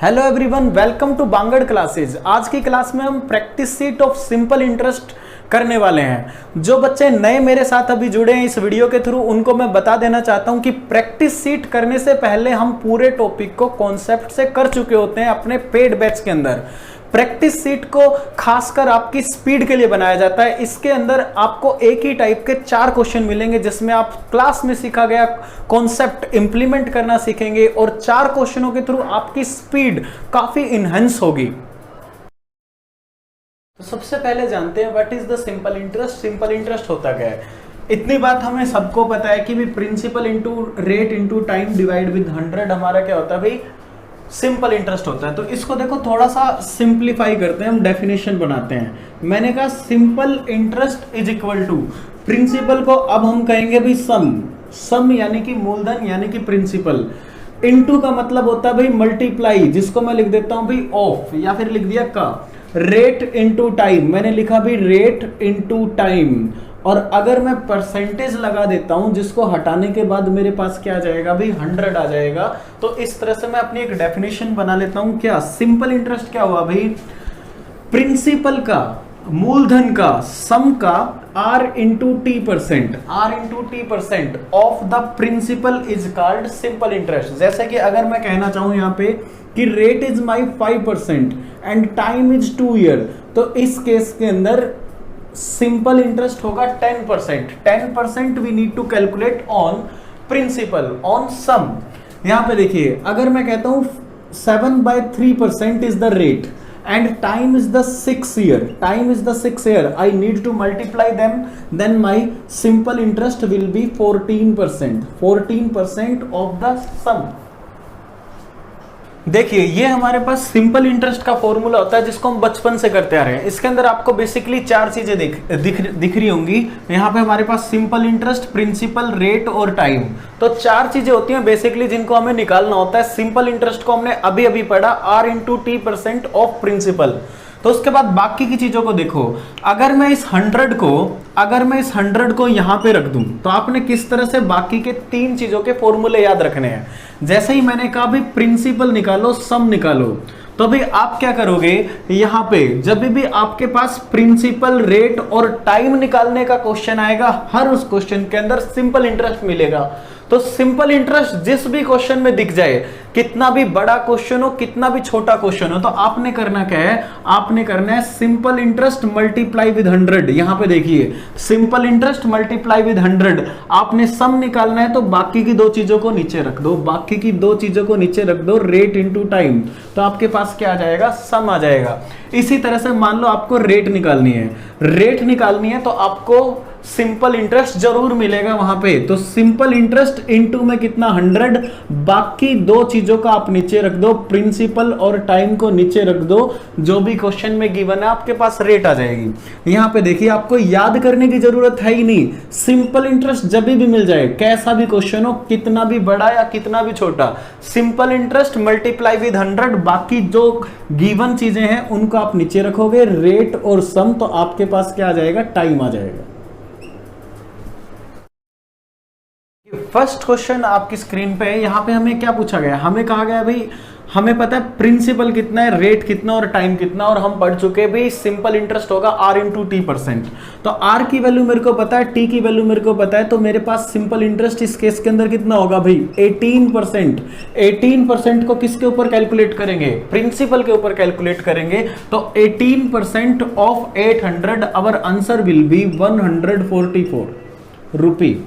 Hello everyone, welcome to Bangar classes. आज की class में हम practice sheet of simple interest करने वाले हैं। जो बच्चे नए मेरे साथ अभी जुड़े हैं इस वीडियो के थ्रू, उनको मैं बता देना चाहता हूं कि प्रैक्टिस सीट करने से पहले हम पूरे टॉपिक को कॉन्सेप्ट से कर चुके होते हैं अपने पेड बैच के अंदर। प्रैक्टिस सीट को खासकर आपकी स्पीड के लिए बनाया जाता है। इसके अंदर आपको एक ही टाइप के 4 क्वेश्चन मिलेंगे जिसमें आप क्लास में सीखा गया कॉन्सेप्ट इंप्लीमेंट करना सीखेंगे और 4 क्वेश्चनों के थ्रू आपकी स्पीड काफी इनहेंस होगी। तो सबसे पहले जानते हैं what is the simple interest. Simple interest होता क्या है? इतनी बात हमें सबको पता है कि भी principal into rate into time divide with 100 हमारा क्या होता है भाई, सिंपल इंटरेस्ट होता है। तो इसको देखो थोड़ा सा सिंप्लीफाई करते हैं, हम डेफिनेशन बनाते हैं। मैंने कहा simple interest is equal to principal को अब हम कहेंगे भाई सम यानी कि मूलधन यानी कि प्रिंसिपल, इनटू का मतलब होता है भाई मल्टीप्लाई, जिसको मैं लिख देता हूं भाई ऑफ या फिर लिख दिया का। रेट इंटू टाइम, मैंने लिखा भाई रेट इंटू टाइम। और अगर मैं परसेंटेज लगा देता हूं जिसको हटाने के बाद मेरे पास क्या आ जाएगा भाई 100 आ जाएगा। तो इस तरह से मैं अपनी एक डेफिनेशन बना लेता हूं। क्या सिंपल इंटरेस्ट क्या हुआ भाई, प्रिंसिपल का मूलधन का सम का r into T percent of the principal is called simple interest. जैसे कि अगर मैं कहना चाहूं यहां पे कि rate is my 5% and time is 2 year, तो इस केस के अंदर सिंपल इंटरेस्ट होगा 10%। We need to calculate on principal on sum. यहां पे देखिए, अगर मैं कहता हूं 7/3% is the rate and time is the 6 year, I need to multiply them, then my simple interest will be 14% of the sum। देखिए ये हमारे पास सिंपल इंटरेस्ट का फॉर्मूला होता है जिसको हम बचपन से करते आ रहे हैं। इसके अंदर आपको बेसिकली 4 चीजें दिख रही होंगी। यहाँ पे हमारे पास सिंपल इंटरेस्ट, प्रिंसिपल, रेट और टाइम, तो 4 चीजें होती हैं बेसिकली जिनको हमें निकालना होता है। सिंपल इंटरेस्ट को हमने अभी अभी पढ़ा, r into T percent of principal. तो उसके बाद बाकी की चीजों को देखो। अगर मैं इस 100 को यहां पे रख दूं तो आपने किस तरह से बाकी के 3 चीजों के फॉर्मूले याद रखने हैं। जैसे ही मैंने कहा भाई प्रिंसिपल निकालो, सम निकालो, तो भाई आप क्या करोगे, यहां पे जब भी आपके पास प्रिंसिपल, रेट और टाइम निकालने का क्वेश्चन आएगा, हर उस क्वेश्चन के अंदर सिंपल इंटरेस्ट मिलेगा। तो सिंपल इंटरेस्ट जिस भी क्वेश्चन में दिख जाए, कितना भी बड़ा क्वेश्चन हो, कितना भी छोटा क्वेश्चन हो, तो आपने करना क्या है, आपने करना है सिंपल इंटरेस्ट मल्टीप्लाई विद 100। यहां पे देखिए सिंपल इंटरेस्ट मल्टीप्लाई विद 100। आपने सम निकालना है तो बाकी की 2 चीजों को नीचे रख दो, रेट इंटू टाइम, तो आपके पास क्या आ जाएगा, सम आ जाएगा। इसी तरह से मान लो आपको रेट निकालनी है तो आपको सिंपल इंटरेस्ट जरूर मिलेगा वहां पे। तो सिंपल इंटरेस्ट इनटू में कितना 100, बाकी 2 चीजों का आप नीचे रख दो, प्रिंसिपल और टाइम को नीचे रख दो। जो भी क्वेश्चन में गिवन है आपके पास रेट आ जाएगी। यहां पे देखिए आपको याद करने की जरूरत है ही नहीं। सिंपल इंटरेस्ट जब भी मिल जाए, कैसा भी क्वेश्चन हो, कितना भी बड़ा या कितना भी छोटा, सिंपल इंटरेस्ट मल्टीप्लाई विद 100, बाकी जो गिवन चीजें हैं उनको आप नीचे रखोगे, रेट और सम, तो आपके पास क्या आ जाएगा, टाइम आ जाएगा। फर्स्ट क्वेश्चन आपकी स्क्रीन पे है। यहां पे हमें क्या पूछा गया, हमें कहा गया भाई हमें पता है प्रिंसिपल कितना है, रेट कितना और टाइम कितना, और हम पढ़ चुके हैं भाई सिंपल इंटरेस्ट होगा r इंटू टी परसेंट। तो r की वैल्यू मेरे को पता है, t की वैल्यू मेरे को पता है, तो मेरे पास सिंपल इंटरेस्ट इस केस के अंदर कितना होगा भाई 18%। 18% को किसके ऊपर कैलकुलेट करेंगे, प्रिंसिपल के ऊपर कैलकुलेट करेंगे। तो 18% of 800, our answer will be 144 rupee.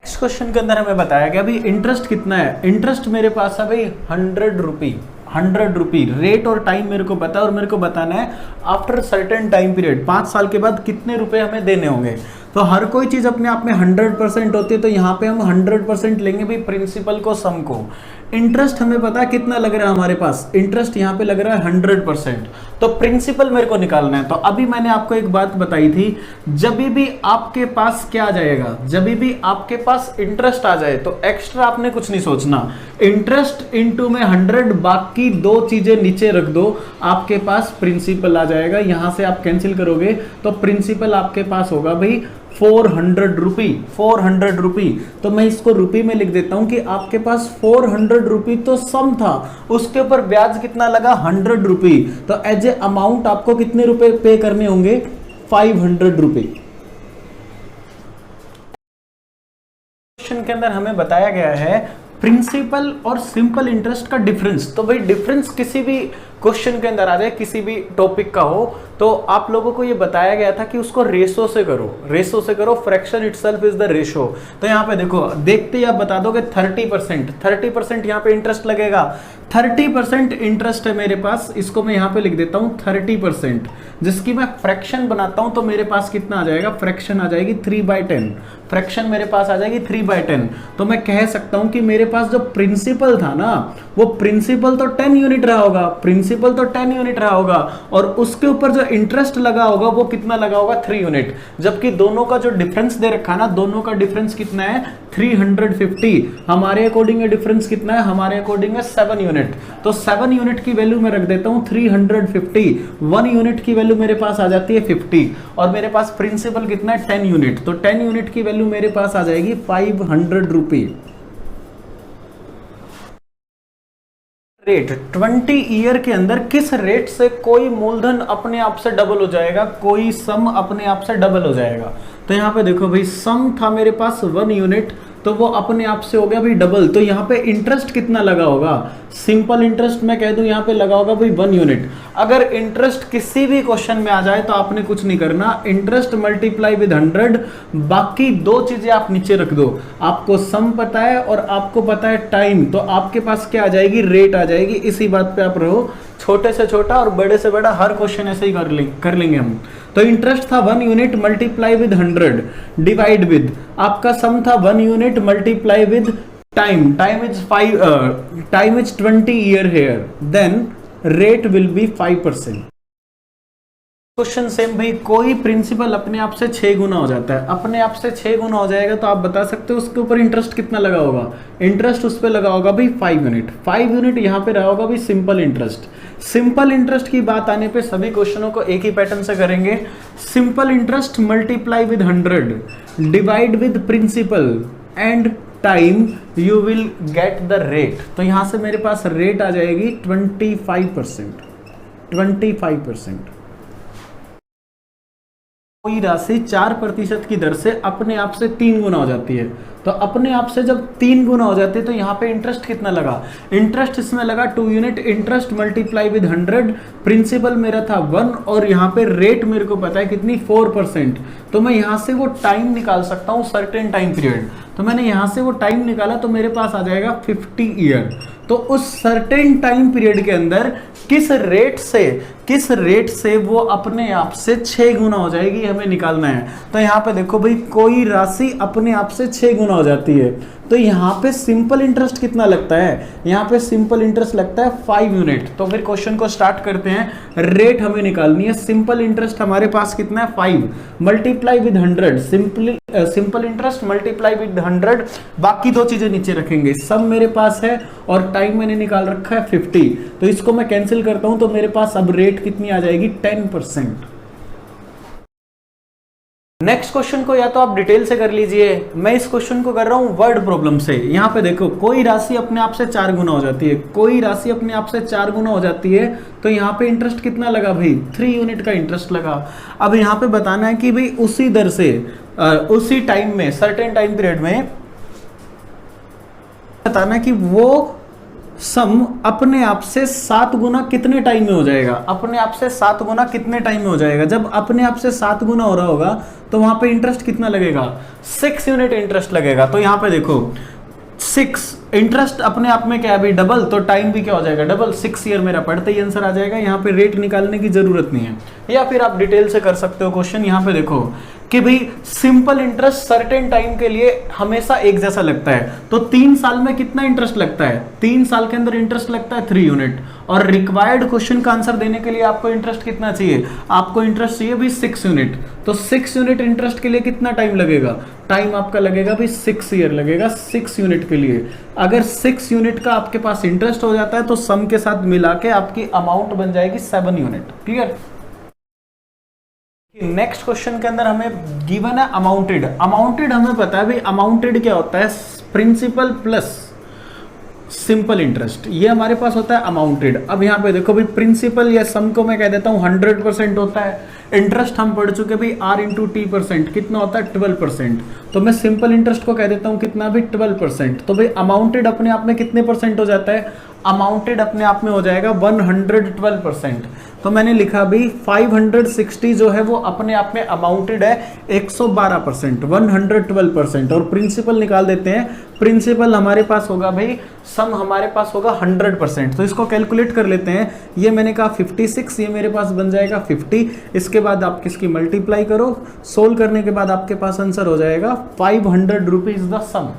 Next question के अंदर हमें बताया गया भाई इंटरेस्ट कितना है। इंटरेस्ट मेरे पास है भाई 100 रुपी। रेट और टाइम मेरे को पता है और मेरे को बताना है आफ्टर सर्टेन टाइम पीरियड, 5 साल के बाद कितने रुपए हमें देने होंगे। तो हर कोई चीज अपने आप में 100% होती है, तो यहां पे हम 100% लेंगे भाई प्रिंसिपल को, सम को। इंटरेस्ट हमें पता है कितना लग रहा है, हमारे पास इंटरेस्ट यहां पे लग रहा है 100%, तो प्रिंसिपल मेरे को निकालना है। तो अभी मैंने आपको एक बात बताई थी, जब भी आपके पास क्या आ जाएगा, जब भी आपके पास इंटरेस्ट आ जाए तो एक्स्ट्रा आपने कुछ नहीं सोचना, इंटरेस्ट इनटू में 100, बाकी 2 चीजें नीचे रख दो, आपके पास प्रिंसिपल आ जाएगा। यहां से आप कैंसिल करोगे तो प्रिंसिपल आपके पास होगा भाई ₹400, ₹400। तो मैं इसको रुपी में लिख देता हूं कि आपके पास ₹400 तो सम था, उसके ऊपर ब्याज कितना लगा, ₹100। तो एज ए अमाउंट आपको कितने रुपए पे करने होंगे, ₹500। क्वेश्चन के अंदर हमें बताया गया है प्रिंसिपल और सिंपल इंटरेस्ट का डिफरेंस। तो भाई डिफरेंस किसी भी क्वेश्चन के अंदर आ जाए, किसी भी टॉपिक का हो, तो आप लोगों को ये बताया गया था कि उसको रेशो से करो, रेशो से करो, fraction itself is the ratio. तो यहाँ पे देखो, देखते ही आप बता दोगे 30% यहाँ पे इंटरेस्ट लगेगा। 30% इंटरेस्ट है मेरे पास, इसको मैं यहाँ पे लिख देता हूँ 30%, जिसकी मैं फ्रैक्शन बनाता हूँ तो मेरे पास कितना आ जाएगा, फ्रैक्शन आ जाएगी 3/10, फ्रैक्शन मेरे पास आ जाएगी 3/10। तो मैं कह सकता हूं कि मेरे पास जो प्रिंसिपल था ना, वो प्रिंसिपल तो 10 यूनिट रहा होगा, प्रिंसिपल तो 10 यूनिट रहा होगा, और उसके ऊपर जो इंटरेस्ट लगा होगा वो कितना लगा होगा, 3 यूनिट। जबकि दोनों का जो डिफरेंस दे रखा ना, दोनों का डिफरेंस कितना है, 350। हमारे अकॉर्डिंग डिफरेंस कितना है, हमारे अकॉर्डिंग है 7 यूनिट। तो 7 यूनिट की वैल्यू मैं रख देता हूं 350, 1 यूनिट की वैल्यू मेरे पास आ जाती है 50, और मेरे पास प्रिंसिपल कितना है, 10 यूनिट। तो 10 यूनिट की वैल्यू मेरे पास आ जाएगी ₹500। रेट 20 ईयर के अंदर किस रेट से कोई मूलधन अपने आप से डबल हो जाएगा, कोई सम अपने आप से डबल हो जाएगा। तो यहाँ पे देखो भाई, सम था मेरे पास 1 यूनिट, तो वो अपने आप से हो गया भाई डबल। तो यहाँ पे इंटरेस्ट कितना लगा होगा, सिंपल इंटरेस्ट मैं कह दूं यहाँ पे लगा होगा भाई 1 यूनिट। अगर इंटरेस्ट किसी भी क्वेश्चन में आ जाए तो आपने कुछ नहीं करना, इंटरेस्ट मल्टीप्लाई विद 100, बाकी दो चीजें आप नीचे रख दो। आपको सम पता है और आपको पता है टाइम, तो आपके पास क्या आ जाएगी, रेट आ जाएगी। इसी बात पे आप रहो, छोटे से छोटा और बड़े से बड़ा हर क्वेश्चन ऐसे ही कर लेंगे हम। तो इंटरेस्ट था 1 unit multiply with 100 divide with, आपका सम था 1 unit multiply with time, time is 20 year here, then rate will be 5%। Question same भाई, कोई प्रिंसिपल अपने आप से 6 गुना हो जाता है, अपने आप से 6 गुना हो जाएगा, तो आप बता सकते हो उसके ऊपर इंटरेस्ट कितना लगा होगा। इंटरेस्ट उस पर लगा होगा भाई 5 यूनिट, 5 यूनिट यहाँ पे रहा होगा भाई सिंपल इंटरेस्ट। सिंपल इंटरेस्ट की बात आने पे सभी क्वेश्चनों को एक ही पैटर्न से करेंगे। Simple interest multiply with 100 divide with principal and time, you will get the rate. तो यहां से मेरे पास रेट आ जाएगी 25%, 25%। कोई राशि 4% की दर से अपने आप से 3 गुना हो जाती है, तो अपने आप से जब 3 गुना हो जाती है तो यहाँ पे इंटरेस्ट कितना लगा, इंटरेस्ट इसमें लगा 2 unit, interest multiply with 100, principal मेरा था 1, और यहाँ पे रेट मेरे को पता है कितनी, 4%। तो मैं यहाँ से वो टाइम निकाल सकता हूँ, सर्टेन टाइम पीरियड। तो मैंने यहाँ से वो टाइम निकाला तो मेरे पास आ जाएगा 50 ईयर। तो उस सर्टेन टाइम पीरियड के अंदर किस रेट से वो अपने आप से 6 गुना हो जाएगी, हमें निकालना है। तो यहाँ पे देखो भाई, कोई राशि अपने आप से 6 गुना हो जाती है, तो यहाँ पे सिंपल इंटरेस्ट कितना लगता है, यहाँ पे सिंपल इंटरेस्ट लगता है 5 यूनिट। तो फिर क्वेश्चन को स्टार्ट करते हैं, रेट हमें निकालनी है। सिंपल इंटरेस्ट हमारे पास कितना है, 5 multiply with 100, simple interest multiply with 100, बाकी दो चीजें नीचे रखेंगे। सम मेरे पास है और टाइम मैंने निकाल रखा है 50, तो इसको मैं कैंसिल करता हूं तो मेरे पास अब रेट कितनी आ जाएगी, 10%। नेक्स्ट क्वेश्चन को या तो आप डिटेल से कर लीजिए, मैं इस क्वेश्चन को कर रहा हूं वर्ड प्रॉब्लम से। यहां पे देखो, कोई राशि अपने आप से 4 गुना हो जाती है, कोई राशि अपने आप से 4 गुना हो जाती है, तो यहां पे इंटरेस्ट कितना लगा भाई, 3 यूनिट का इंटरेस्ट लगा। अब यहां पे बताना है कि भाई उसी दर से उसी टाइम में, सर्टेन टाइम पीरियड में बताना कि वो सम अपने आप से 7 गुना कितने टाइम में हो जाएगा, अपने आप से 7 गुना कितने टाइम में हो जाएगा। जब अपने आप से 7 गुना हो रहा होगा तो वहां पे इंटरेस्ट कितना लगेगा, 6 यूनिट इंटरेस्ट लगेगा। तो यहां पे देखो 6 इंटरेस्ट अपने आप में क्या है भाई, डबल, तो टाइम भी क्या हो जाएगा, डबल। 6 ईयर मेरा पढ़ते ही आंसर आ जाएगा, यहाँ पे रेट निकालने की जरूरत नहीं है, या फिर आप डिटेल से कर सकते हो क्वेश्चन। यहाँ पे देखो कि भाई सिंपल इंटरेस्ट सर्टेन टाइम के लिए हमेशा एक जैसा लगता है, तो 3 साल में कितना इंटरेस्ट लगता है, 3 साल के अंदर इंटरेस्ट लगता है 3 यूनिट। और रिक्वायर्ड क्वेश्चन का आंसर देने के लिए आपको इंटरेस्ट कितना चाहिए, आपको इंटरेस्ट चाहिए भाई 6 यूनिट। तो 6 यूनिट इंटरेस्ट के लिए कितना टाइम लगेगा, टाइम आपका लगेगा भाई 6 ईयर लगेगा 6 यूनिट के लिए। अगर 6 यूनिट का आपके पास इंटरेस्ट हो जाता है तो सम के साथ मिला के आपकी अमाउंट बन जाएगी 7 यूनिट। क्लियर। नेक्स्ट क्वेश्चन के अंदर हमें गिवन है अमाउंटेड। अमाउंटेड हमें पता है भाई, अमाउंटेड क्या होता है, प्रिंसिपल प्लस सिंपल इंटरेस्ट, ये हमारे पास होता है अमाउंटेड। अब यहाँ पे देखो भाई, प्रिंसिपल या सम को मैं कह देता हूँ 100% होता है, इंटरेस्ट हम पढ़ चुके भाई R इंटू टी परसेंट कितना होता है 12%, तो मैं सिंपल इंटरेस्ट को कह देता हूँ कितना भी 12%। तो भाई अमाउंटेड अपने आप में कितने परसेंट हो जाता है, अमाउंटेड अपने आप में हो जाएगा 112%। तो मैंने लिखा भी 560 जो है वो अपने आप में अमाउंटेड है 112%, 112%। और प्रिंसिपल निकाल देते हैं, प्रिंसिपल हमारे पास होगा भाई, सम हमारे पास होगा 100%। तो इसको कैलकुलेट कर लेते हैं, ये मैंने कहा 56, ये मेरे पास बन जाएगा 50। इसके बाद आप किसकी मल्टीप्लाई करो, सोल्व करने के बाद आपके पास आंसर हो जाएगा 500 रुपीज द सम।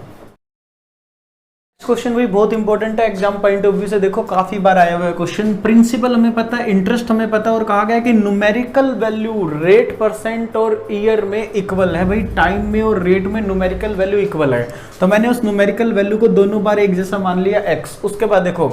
क्वेश्चन भी बहुत इंपॉर्टेंट है एग्जाम पॉइंट ऑफ व्यू से, देखो काफी बार आया हुआ है क्वेश्चन। प्रिंसिपल हमें पता है, इंटरेस्ट हमें पता है, और कहा गया कि न्यूमेरिकल वैल्यू रेट परसेंट और ईयर में इक्वल है। भाई टाइम में और रेट में न्यूमेरिकल वैल्यू इक्वल है, तो मैंने उस न्यूमेरिकल वैल्यू को दोनों बार एक जैसा मान लिया x। उसके बाद देखो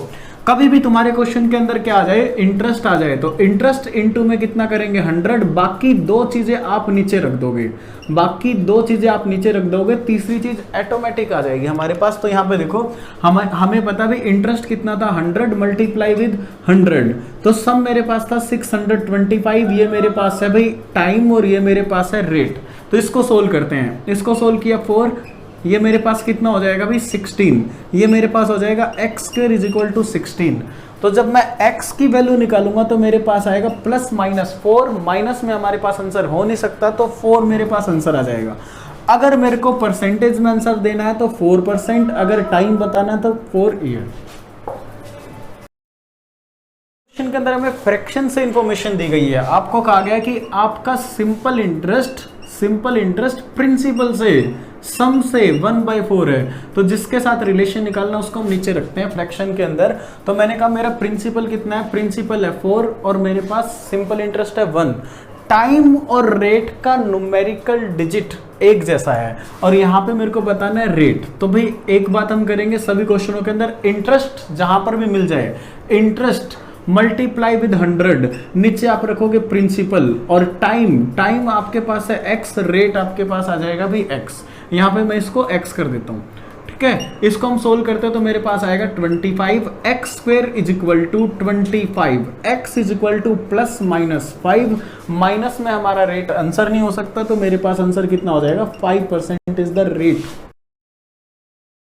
कभी भी तुम्हारे क्वेश्चन के अंदर क्या आ जाए, इंटरेस्ट आ जाए, तो इंटरेस्ट इनटू में कितना करेंगे 100, बाकी दो चीजें आप नीचे रख दोगे, बाकी दो चीजें आप नीचे रख दोगे, तीसरी चीज ऑटोमेटिक आ जाएगी हमारे पास। तो यहाँ पे देखो हमें पता भी इंटरेस्ट कितना था 100 मल्टीप्लाई विद 100, तो सम मेरे पास था 625, ये मेरे पास है भाई टाइम और ये मेरे पास है रेट। तो इसको सोल्व करते हैं, इसको सोल्व किया 4, ये मेरे पास कितना हो जाएगा भाई 16, ये मेरे पास हो जाएगा x² इज इक्वल टू 16। तो जब मैं x की वैल्यू निकालूंगा तो मेरे पास आएगा प्लस माइनस 4, माइनस में हमारे पास आंसर हो नहीं सकता, तो 4 मेरे पास आंसर आ जाएगा। अगर मेरे को परसेंटेज में आंसर देना है तो 4%, अगर टाइम बताना है तो 4 ईयर। क्वेश्चन के अंदर हमें फ्रैक्शन से इंफॉर्मेशन दी गई है, आपको कहा गया कि आपका सिंपल इंटरेस्ट प्रिंसिपल से सम से 1/4 है, तो जिसके साथ रिलेशन निकालना उसको हम नीचे रखते हैं फ्रैक्शन के अंदर। तो मैंने कहा मेरा प्रिंसिपल कितना है, प्रिंसिपल है 4 और मेरे पास सिंपल इंटरेस्ट है 1। टाइम और रेट का न्यूमेरिकल डिजिट एक जैसा है, और यहाँ पे मेरे को बताना है रेट। तो भाई एक बात हम करेंगे सभी क्वेश्चनों के अंदर, इंटरेस्ट जहां पर भी मिल जाए, इंटरेस्ट मल्टीप्लाई विद 100, नीचे आप रखोगे प्रिंसिपल, और टाइम आपके पास है x, रेट आपके पास आ जाएगा भी x। यहाँ पे मैं इसको x कर देता हूँ, ठीक है। इसको हम सोल्व करते हैं तो मेरे पास आएगा 25, x² is equal to 25, x is equal to plus minus 5, minus में हमारा रेट आंसर नहीं हो सकता, तो मेरे पास आंसर कितना हो जाएगा 5% इज द रेट।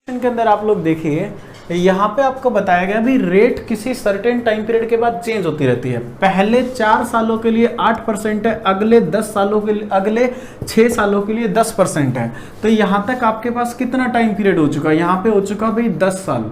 के अंदर आप लोग देखिए, यहाँ पे आपको बताया गया भी रेट किसी सर्टेन टाइम पीरियड के बाद चेंज होती रहती है। पहले 4 सालों के लिए 8% है, अगले 10 सालों के लिए, अगले 6 सालों के लिए 10% है। तो यहाँ तक आपके पास कितना टाइम पीरियड हो चुका है, यहाँ पे हो चुका भाई 10 साल।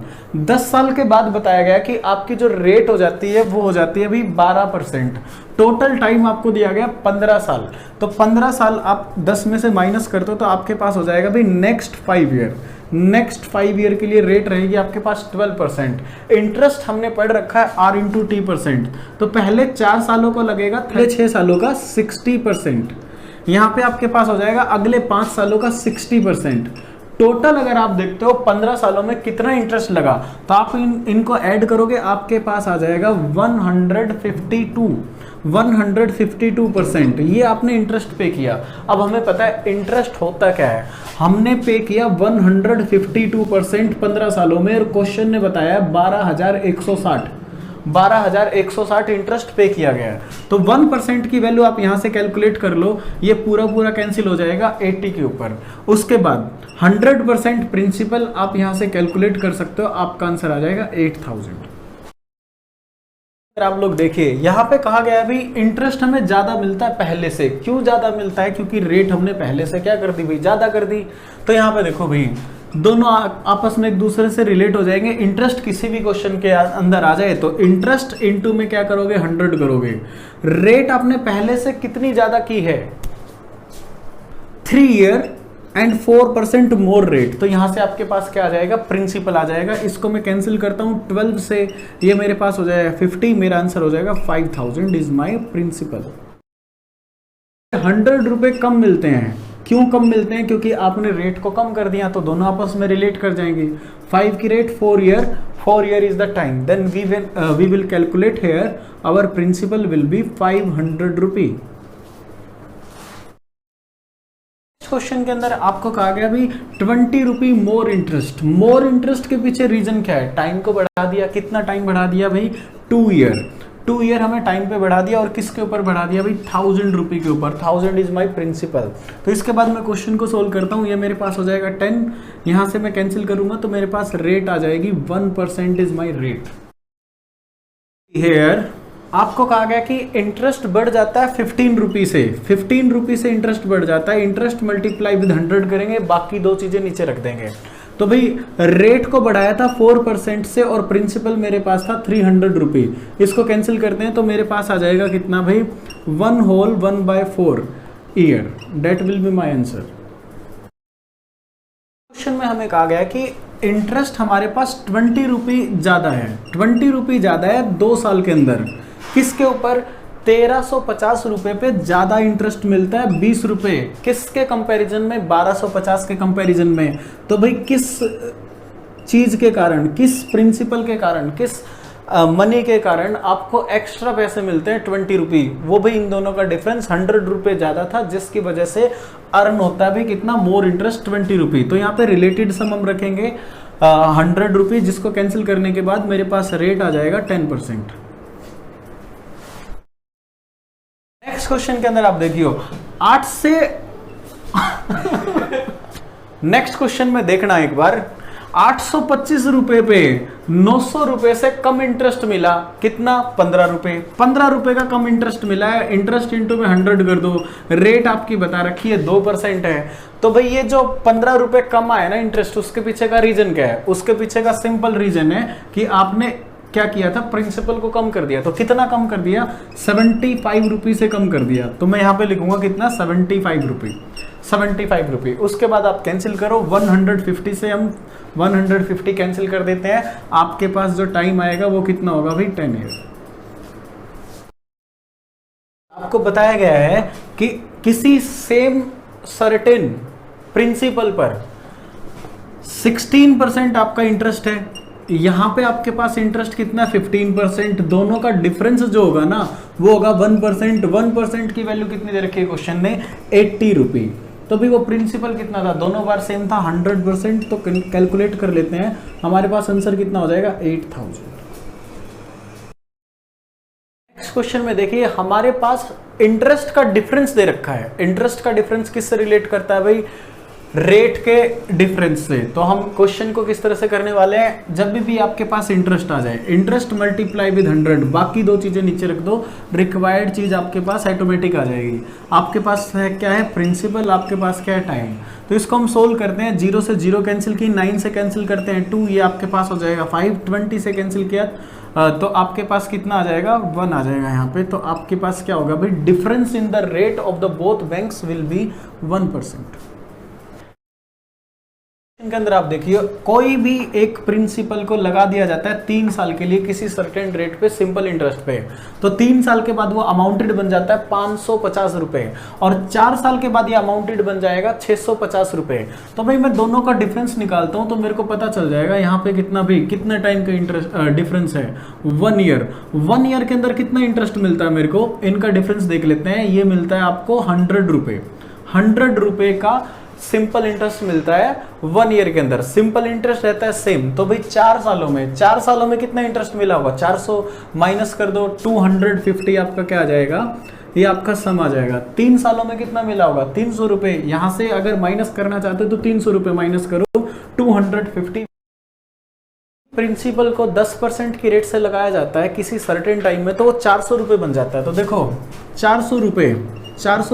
10 साल के बाद बताया गया कि आपकी जो रेट हो जाती है वो हो जाती है भाई 12%। टोटल टाइम आपको दिया गया 15 साल, तो 15 साल आप 10 में से माइनस करते हो तो आपके पास हो जाएगा भाई नेक्स्ट 5 ईयर। नेक्स्ट 5 ईयर के लिए रेट रहेगी आपके पास 12%। इंटरेस्ट हमने पढ़ रखा है R इंटू टी परसेंट, तो पहले 4 सालों को लगेगा, अगले 6 सालों का 60%, यहाँ पे आपके पास हो जाएगा अगले 5 सालों का 60%। टोटल अगर आप देखते हो 15 सालों में कितना इंटरेस्ट लगा, तो आप इनको ऐड करोगे, आपके पास आ जाएगा 152%। ये आपने इंटरेस्ट पे किया। अब हमें पता है इंटरेस्ट होता क्या है, हमने पे किया 152% 15 सालों में, और क्वेश्चन ने बताया 12,160 इंटरेस्ट पे किया गया है। तो 1% की वैल्यू आप यहां से कैलकुलेट कर लो, ये पूरा कैंसिल हो जाएगा 80 के ऊपर। उसके बाद 100% प्रिंसिपल आप यहां से कैलकुलेट कर सकते हो, आपका आंसर आ जाएगा 8000। आप लोग देखिए यहाँ पे कहा गया है भी इंटरेस्ट हमें ज्यादा मिलता है पहले से। क्यों ज्यादा मिलता है, क्योंकि रेट हमने पहले से क्या कर दी भाई, ज्यादा कर दी। तो यहाँ पे देखो भाई दोनों आपस में एक दूसरे से रिलेट हो जाएंगे। इंटरेस्ट किसी भी क्वेश्चन के अंदर आ जाए तो इंटरेस्ट इनटू में क्या करोगे 100 करोगे। रेट आपने पहले से कितनी ज्यादा की है 3 ईयर एंड 4% मोर रेट, तो यहां से आपके पास क्या आ जाएगा प्रिंसिपल आ जाएगा। इसको मैं कैंसिल करता हूं 12 से, ये मेरे पास हो जाएगा 50, मेरा आंसर हो जाएगा 5000 इज माई प्रिंसिपल। 100 रुपए कम मिलते हैं, क्यों कम मिलते हैं, क्योंकि आपने रेट को कम कर दिया, तो दोनों आपस में रिलेट कर जाएंगे। 5 की rate 4 year is the time, then we will calculate here our principal will be 500 rupee. Question के अंदर आपको कहा गया भाई 20 रुपी मोर इंटरेस्ट। मोर इंटरेस्ट के पीछे रीजन क्या है? टाइम को बढ़ा दिया। कितना टाइम बढ़ा दिया भाई? 2 ईयर। 2 ईयर हमें टाइम पे बढ़ा दिया और किसके ऊपर बढ़ा दिया भाई? 1000 रुपी के ऊपर। 1000 इज माई प्रिंसिपल। तो इसके बाद मैं क्वेश्चन को सोल्व करता हूँ। ये मेरे पास हो जाएगा 10, यहाँ से मैं कैंसिल करूंगा तो मेरे पास रेट आ जाएगी 1% इज माई रेट। हेयर आपको कहा गया कि इंटरेस्ट बढ़ जाता है 15 रुपी से। 15 रुपी से इंटरेस्ट बढ़ जाता है। इंटरेस्ट मल्टीप्लाई विद 100 करेंगे, बाकी दो चीजें नीचे रख देंगे। तो भाई रेट को बढ़ाया था 4% से और प्रिंसिपल मेरे पास था 300 रुपी। इसको कैंसिल करते हैं तो मेरे पास आ जाएगा कितना भाई? 1 whole 1/4 year. That will be my answer. Question में हमें कहा गया कि इंटरेस्ट हमारे पास 20 रुपी ज्यादा है। 20 रुपी ज्यादा है 2 साल के अंदर। किसके ऊपर? 1350 रुपए पे ज्यादा इंटरेस्ट मिलता है 20 रुपए। किसके कंपैरिजन में? 1250 के कंपैरिजन में। तो भाई किस चीज के कारण, किस प्रिंसिपल के कारण, किस मनी के कारण आपको एक्स्ट्रा पैसे मिलते हैं 20 रुपी? वो भी इन दोनों का डिफरेंस 100 रुपए ज्यादा था, जिसकी वजह से अर्न होता है भी कितना? मोर इंटरेस्ट 20 रुपी। तो यहाँ पे रिलेटेड सम हम रखेंगे 100 रुपी, जिसको कैंसिल करने के बाद मेरे पास रेट आ जाएगा 10%। नेक्स्ट क्वेश्चन के अंदर आप देखियो 8 से नेक्स्ट क्वेश्चन में देखना एक बार। 825 रुपए पे 900 रुपए से कम इंटरेस्ट मिला। कितना? 15 रुपए। 15 रुपए का कम इंटरेस्ट मिला है। इंटरेस्ट इंटू में 100 कर दो। रेट आपकी बता रखी है 2% है। तो भाई ये जो 15 रुपए कम आया ना इंटरेस्ट, उसके पीछे का रीजन क्या है? उसके पीछे का सिंपल रीजन है कि आपने क्या किया था? प्रिंसिपल को कम कर दिया। तो कितना कम कर दिया? 75 रुपी से कम कर दिया। तो मैं यहाँ पे लिखूंगा कितना? 75 रुपी। 75 रुपी। उसके बाद आप कैंसिल करो। 150 से हम 150 कैंसिल कर देते हैं। आपके पास जो टाइम आएगा वो कितना होगा भाई? 10 ईयर। आपको बताया गया है कि किसी सेम सर्टेन प्रिंसिपल पर 16% आपका इंटरेस्ट है। यहां पे आपके पास इंटरेस्ट कितना? 15%। दोनों का डिफरेंस जो होगा ना वो होगा 1%। 1% की वैल्यू कितनी दे रखी है क्वेश्चन ने? 80 रुपी। तो भी वो प्रिंसिपल कितना था? दोनों बार सेम था 100%। तो कैलकुलेट कर लेते हैं। हमारे पास आंसर कितना हो जाएगा? 8000। नेक्स्ट क्वेश्चन में देखिए हमारे पास इंटरेस्ट का डिफरेंस दे रखा है। इंटरेस्ट का डिफरेंस किससे रिलेट करता है भाई? रेट के डिफरेंस से। तो हम क्वेश्चन को किस तरह से करने वाले हैं? जब भी आपके पास इंटरेस्ट आ जाए, इंटरेस्ट मल्टीप्लाई विद 100, बाकी दो चीजें नीचे रख दो। रिक्वायर्ड चीज आपके पास ऑटोमेटिक आ जाएगी। आपके पास है क्या है? प्रिंसिपल। आपके पास क्या है? टाइम। तो इसको हम सोल्व करते हैं। 0 से 0 कैंसिल की, 9 से कैंसिल करते हैं 2, ये आपके पास हो जाएगा 5। 20 से कैंसिल किया तो आपके पास कितना आ जाएगा? 1 आ जाएगा यहाँ पे। तो आपके पास क्या होगा भाई? Difference in the rate of the both banks will be 1%। के अंदर आप देखिए कोई भी एक प्रिंसिपल को लगा दिया जाता है 3 साल के लिए किसी सर्टेन रेट पे, सिंपल इंटरेस्ट पे। तो 3 साल के बाद वो अमाउंटेड बन जाता है 550 रुपए और 4 साल के बाद ये अमाउंटेड बन जाएगा 650 रुपए। तो भाई मैं दोनों का डिफरेंस निकालता हूं तो मेरे को पता चल जाएगा यहाँ पे कितना भी, कितना टाइम का इंटरेस्ट डिफरेंस है? 1 ईयर। 1 ईयर के अंदर कितना इंटरेस्ट मिलता है मेरे को? इनका डिफरेंस देख लेते हैं। ये मिलता है आपको 100 रुपए। 100 रुपए का सिंपल इंटरेस्ट मिलता है 1 ईयर के अंदर। सिंपल इंटरेस्ट रहता है सेम। तो भाई 4 सालों में कितना इंटरेस्ट मिला होगा? 400 माइनस कर दो, 250 आपका क्या आ जाएगा? ये आपका सम आ जाएगा। 3 सालों में कितना मिला होगा? 300 रुपए। यहां से अगर माइनस करना चाहते हो तो 300 रुपए माइनस करो, 250। प्रिंसिपल को 10% की रेट से लगाया जाता है किसी सर्टेन टाइम में, तो वो 400 रुपए बन जाता है। तो देखो 400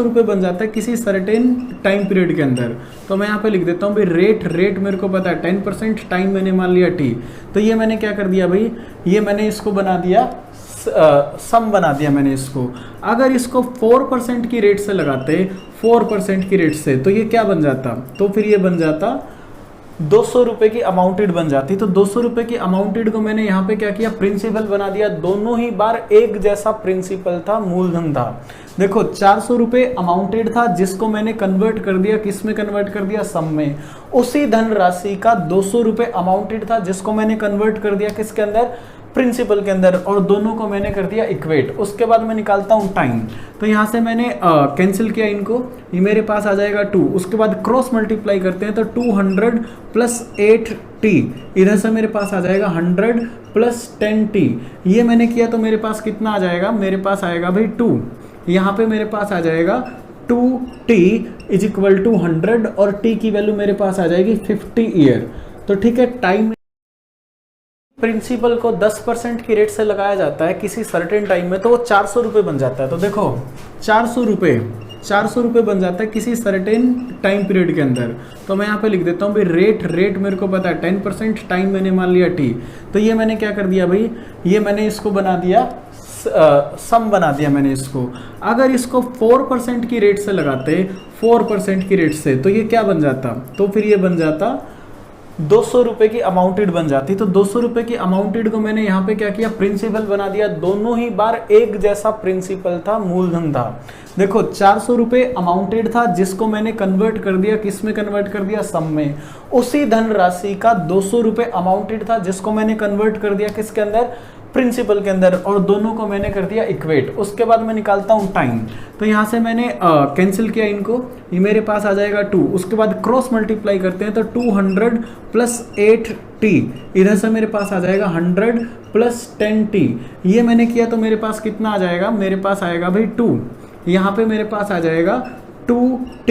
रुपए बन जाता है किसी सर्टेन टाइम पीरियड के अंदर। तो मैं यहाँ पे लिख देता हूँ भाई रेट मेरे को पता है 10%, टाइम मैंने मान लिया t। तो ये मैंने क्या कर दिया भाई? ये मैंने इसको बना दिया सम बना दिया मैंने इसको। अगर इसको 4% की रेट से लगाते, 4% की रेट से, तो ये क्या बन जाता? तो फिर ये बन जाता 200 रुपए की अमाउंटेड बन जाती। तो 200 रुपए की अमाउंटेड को मैंने यहाँ पे क्या किया? प्रिंसिपल बना दिया। दोनों ही बार एक जैसा प्रिंसिपल था, मूलधन था। देखो 400 रुपए अमाउंटेड था जिसको मैंने कन्वर्ट कर दिया, किस में कन्वर्ट कर दिया? सम में। उसी धनराशि का 200 रुपये अमाउंटेड था जिसको मैंने कन्वर्ट कर दिया किसके अंदर, प्रिंसिपल के अंदर, और दोनों को मैंने कर दिया इक्वेट। उसके बाद मैं निकालता हूँ टाइम, तो यहाँ से मैंने कैंसिल किया इनको, ये मेरे पास आ जाएगा 2। उसके बाद क्रॉस मल्टीप्लाई करते हैं तो 200 प्लस 8t, इधर से मेरे पास आ जाएगा 100 प्लस 10t। ये मैंने किया तो मेरे पास कितना आ जाएगा, मेरे पास आएगा भाई 2। यहाँ पे मेरे पास आ जाएगा 2t इज इक्वल टू 100 और t की वैल्यू मेरे पास आ जाएगी 50 ईयर। तो ठीक है, टाइम प्रिंसिपल को 10% की रेट से लगाया जाता है किसी सर्टेन टाइम में, तो वो 400 रुपये बन जाता है। तो देखो 400 रुपये बन जाता है किसी सर्टेन टाइम पीरियड के अंदर। तो मैं यहाँ पे लिख देता हूँ भाई रेट मेरे को पता है 10%, टाइम मैंने मान लिया t। तो ये मैंने क्या कर दिया भाई, ये मैंने इसको बना दिया सम बना दिया मैंने इसको। अगर इसको 4% की रेट से लगाते, 4% की रेट से, तो ये क्या बन जाता, तो फिर ये बन जाता 200 रुपये की अमाउंटेड बन जाती। तो 200 रुपये की अमाउंटेड को मैंने यहाँ पे क्या किया, प्रिंसिपल बना दिया। दोनों ही बार एक जैसा प्रिंसिपल था, मूलधन था। देखो 400 रुपये अमाउंटेड था जिसको मैंने कन्वर्ट कर दिया, किस में कन्वर्ट कर दिया, सम में। उसी धनराशि का 200 रुपये अमाउंटेड था जिसको मैंने कन्वर्ट कर दिया किसके अंदर, प्रिंसिपल के अंदर, और दोनों को मैंने कर दिया इक्वेट। उसके बाद मैं निकालता हूँ टाइम, तो यहाँ से मैंने कैंसिल किया इनको, ये मेरे पास आ जाएगा 2। उसके बाद क्रॉस मल्टीप्लाई करते हैं तो 200 प्लस 8t, इधर से मेरे पास आ जाएगा 100 प्लस 10t। ये मैंने किया तो मेरे पास कितना आ जाएगा, मेरे पास आएगा भाई 2। यहाँ पे मेरे पास आ जाएगा 2t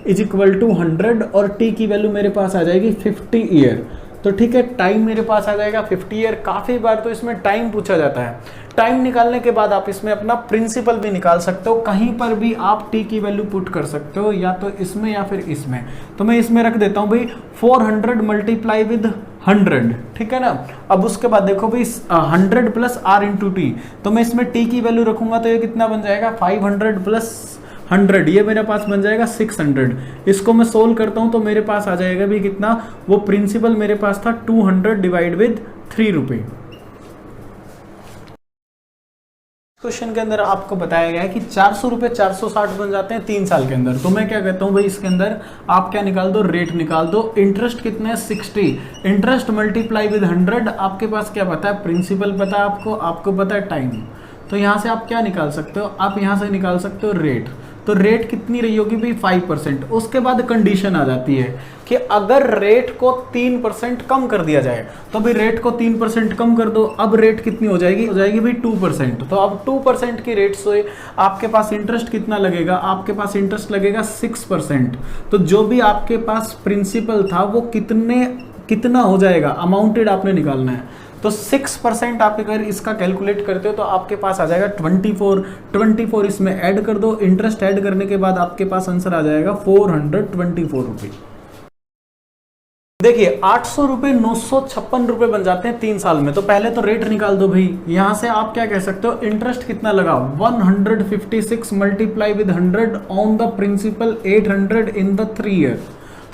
इज इक्वल टू 100 और t की वैल्यू मेरे पास आ जाएगी 50 ईयर। तो ठीक है, टाइम मेरे पास आ जाएगा 50 ईयर। काफ़ी बार तो इसमें टाइम पूछा जाता है। टाइम निकालने के बाद आप इसमें अपना प्रिंसिपल भी निकाल सकते हो, कहीं पर भी आप टी की वैल्यू पुट कर सकते हो, या तो इसमें या फिर इसमें। तो मैं इसमें रख देता हूँ भाई 400 मल्टीप्लाई विद 100, ठीक है ना। अब उसके बाद देखो भाई 100 प्लस आर इंटू टी, तो मैं इसमें टी की वैल्यू रखूंगा तो ये कितना बन जाएगा, 500 प्लस 100, ये मेरे पास बन जाएगा 600। इसको मैं सोल्व करता हूं तो मेरे पास आ जाएगा भी कितना, वो प्रिंसिपल मेरे पास था 200 डिवाइड विद 3 रुपये। क्वेश्चन के अंदर आपको बताया गया है कि 400 रुपये 460 बन जाते हैं 3 साल के अंदर। तो मैं क्या कहता हूँ भाई, इसके अंदर आप क्या निकाल दो, रेट निकाल दो। इंटरेस्ट कितना है, 60। इंटरेस्ट मल्टीप्लाई विद 100, आपके पास क्या पता है, प्रिंसिपल पता है आपको पता है टाइम। तो यहाँ से आप क्या निकाल सकते हो, आप यहाँ से निकाल सकते हो रेट। तो रेट कितनी रही होगी भाई, 5%। उसके बाद कंडीशन आ जाती है कि अगर रेट को 3% कम कर दिया जाए, तो भाई रेट को 3% कम कर दो। अब रेट कितनी हो जाएगी भाई 2%। तो अब 2% की रेट से आपके पास इंटरेस्ट कितना लगेगा, आपके पास इंटरेस्ट लगेगा 6%। तो जो भी आपके पास प्रिंसिपल था वो कितना हो जाएगा, अमाउंटेड आपने निकालना है। तो 6% आप अगर इसका कैलकुलेट करते हो तो आपके पास आ जाएगा 24 इसमें ऐड कर दो। इंटरेस्ट ऐड करने के बाद आपके पास आंसर आ जाएगा 424 रुपये। देखिए 800 रुपये 956 रुपये बन जाते हैं 3 साल में। तो पहले तो रेट निकाल दो भाई। यहां से आप क्या कह सकते हो, इंटरेस्ट कितना लगा, 156 multiply with 100 on the principal 800 in the 3 year.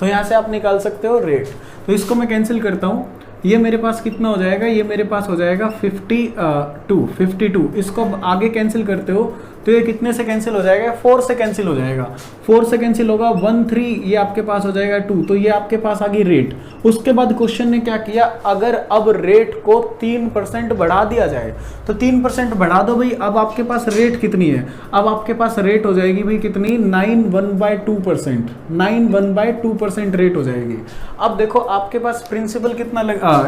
तो यहां से आप निकाल सकते हो रेट। तो इसको मैं कैंसिल करता हूं, ये मेरे पास कितना हो जाएगा, ये मेरे पास हो जाएगा 52। इसको आगे कैंसिल करते हो तो ये कितने से कैंसिल हो जाएगा, 4 से कैंसिल हो जाएगा। 4 से कैंसिल होगा 13, ये आपके पास हो जाएगा 2। तो ये आपके पास आ गई रेट। उसके बाद क्वेश्चन ने क्या किया, अगर अब रेट को 3% बढ़ा दिया जाए तो 3% बढ़ा दो भाई। अब आपके पास रेट कितनी है, अब आपके पास रेट हो जाएगी भाई कितनी, 91/2%। 91/2% रेट हो जाएगी। अब देखो आपके पास प्रिंसिपल कितना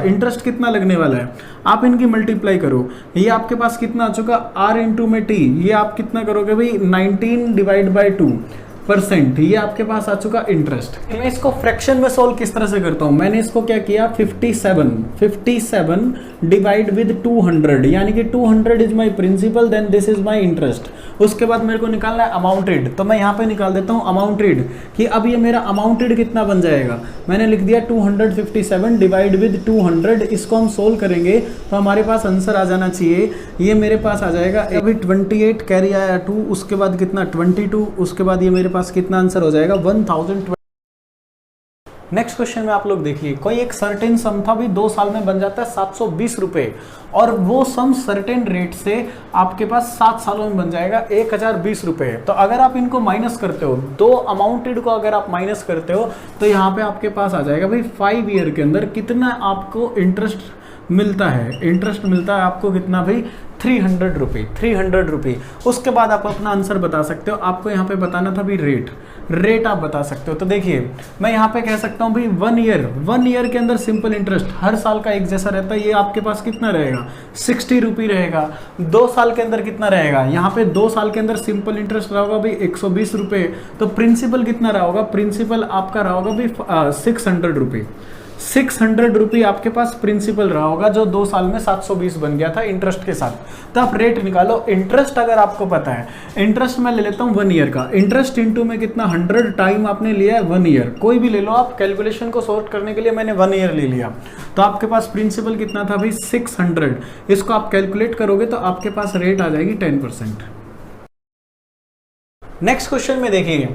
इंटरेस्ट कितना लगने वाला है, आप इनकी मल्टीप्लाई करो। ये आपके पास कितना आ चुका, आर इंटू में टी, ये आप कितना करोगे भाई 19/2%। ये आपके पास आ चुका इंटरेस्ट। मैं इसको फ्रैक्शन में सोल्व किस तरह से करता हूं, मैंने इसको क्या किया 57 डिवाइड विद 200, यानी कि 200 is my principal, then this is my interest. उसके बाद मेरे को निकालना है अमाउंटेड। तो मैं यहाँ पे निकाल देता हूँ अमाउंटेड, कि अब ये मेरा अमाउंटेड कितना बन जाएगा। मैंने लिख दिया 257 डिवाइड विद 200। इसको हम सोल्व करेंगे तो हमारे पास आंसर आ जाना चाहिए, ये मेरे पास आ जाएगा अभी 28 कैरी आया 2, उसके बाद कितना 22, उसके बाद ये मेरे पास कितना आंसर हो जाएगा 1020। नेक्स्ट क्वेश्चन में आप लोग देखिए, कोई एक सर्टेन सम था भी 2 साल में बन जाता है 720 रुपए, और वो सम सर्टेन रेट से आपके पास 7 सालों में बन जाएगा 1020 रुपए। तो अगर आप इनको माइनस करते हो, दो अमाउंटेड को अगर आप माइनस करते हो, तो यहाँ पे आपके पास आ जाएगा भाई 5 ईयर के अंदर कितना आपको इंटरेस्ट मिलता है। इंटरेस्ट मिलता है आपको कितना भाई, 300 रुपये, 300 रुपये। उसके बाद आप अपना आंसर बता सकते हो। आपको यहाँ पे बताना था भी रेट आप बता सकते हो। तो देखिए मैं यहाँ पे कह सकता हूँ भाई 1 ईयर के अंदर सिंपल इंटरेस्ट हर साल का एक जैसा रहता है। ये आपके पास कितना रहेगा, 60 रुपये रहेगा। 2 साल के अंदर कितना रहेगा, यहाँ पे 2 साल के अंदर सिंपल इंटरेस्ट रहा होगा भाई 120 रुपये। तो प्रिंसिपल कितना रहा होगा, प्रिंसिपल आपका रहा होगा भाई 600 रुपये। 600 रुपये आपके पास प्रिंसिपल रहा होगा, जो 2 साल में 720 बन गया था इंटरेस्ट के साथ। तो आप रेट निकालो। इंटरेस्ट अगर आपको पता है, इंटरेस्ट मैं ले लेता हूँ 1 ईयर का। इंटरेस्ट इंटू में कितना, 100 टाइम आपने लिया है 1 ईयर। कोई भी ले लो आप, कैलकुलेशन को सॉर्ट करने के लिए मैंने 1 ईयर ले लिया। तो आपके पास प्रिंसिपल कितना था भाई 600। इसको आप कैलकुलेट करोगे तो आपके पास रेट आ जाएगी 10%। नेक्स्ट क्वेश्चन में देखिए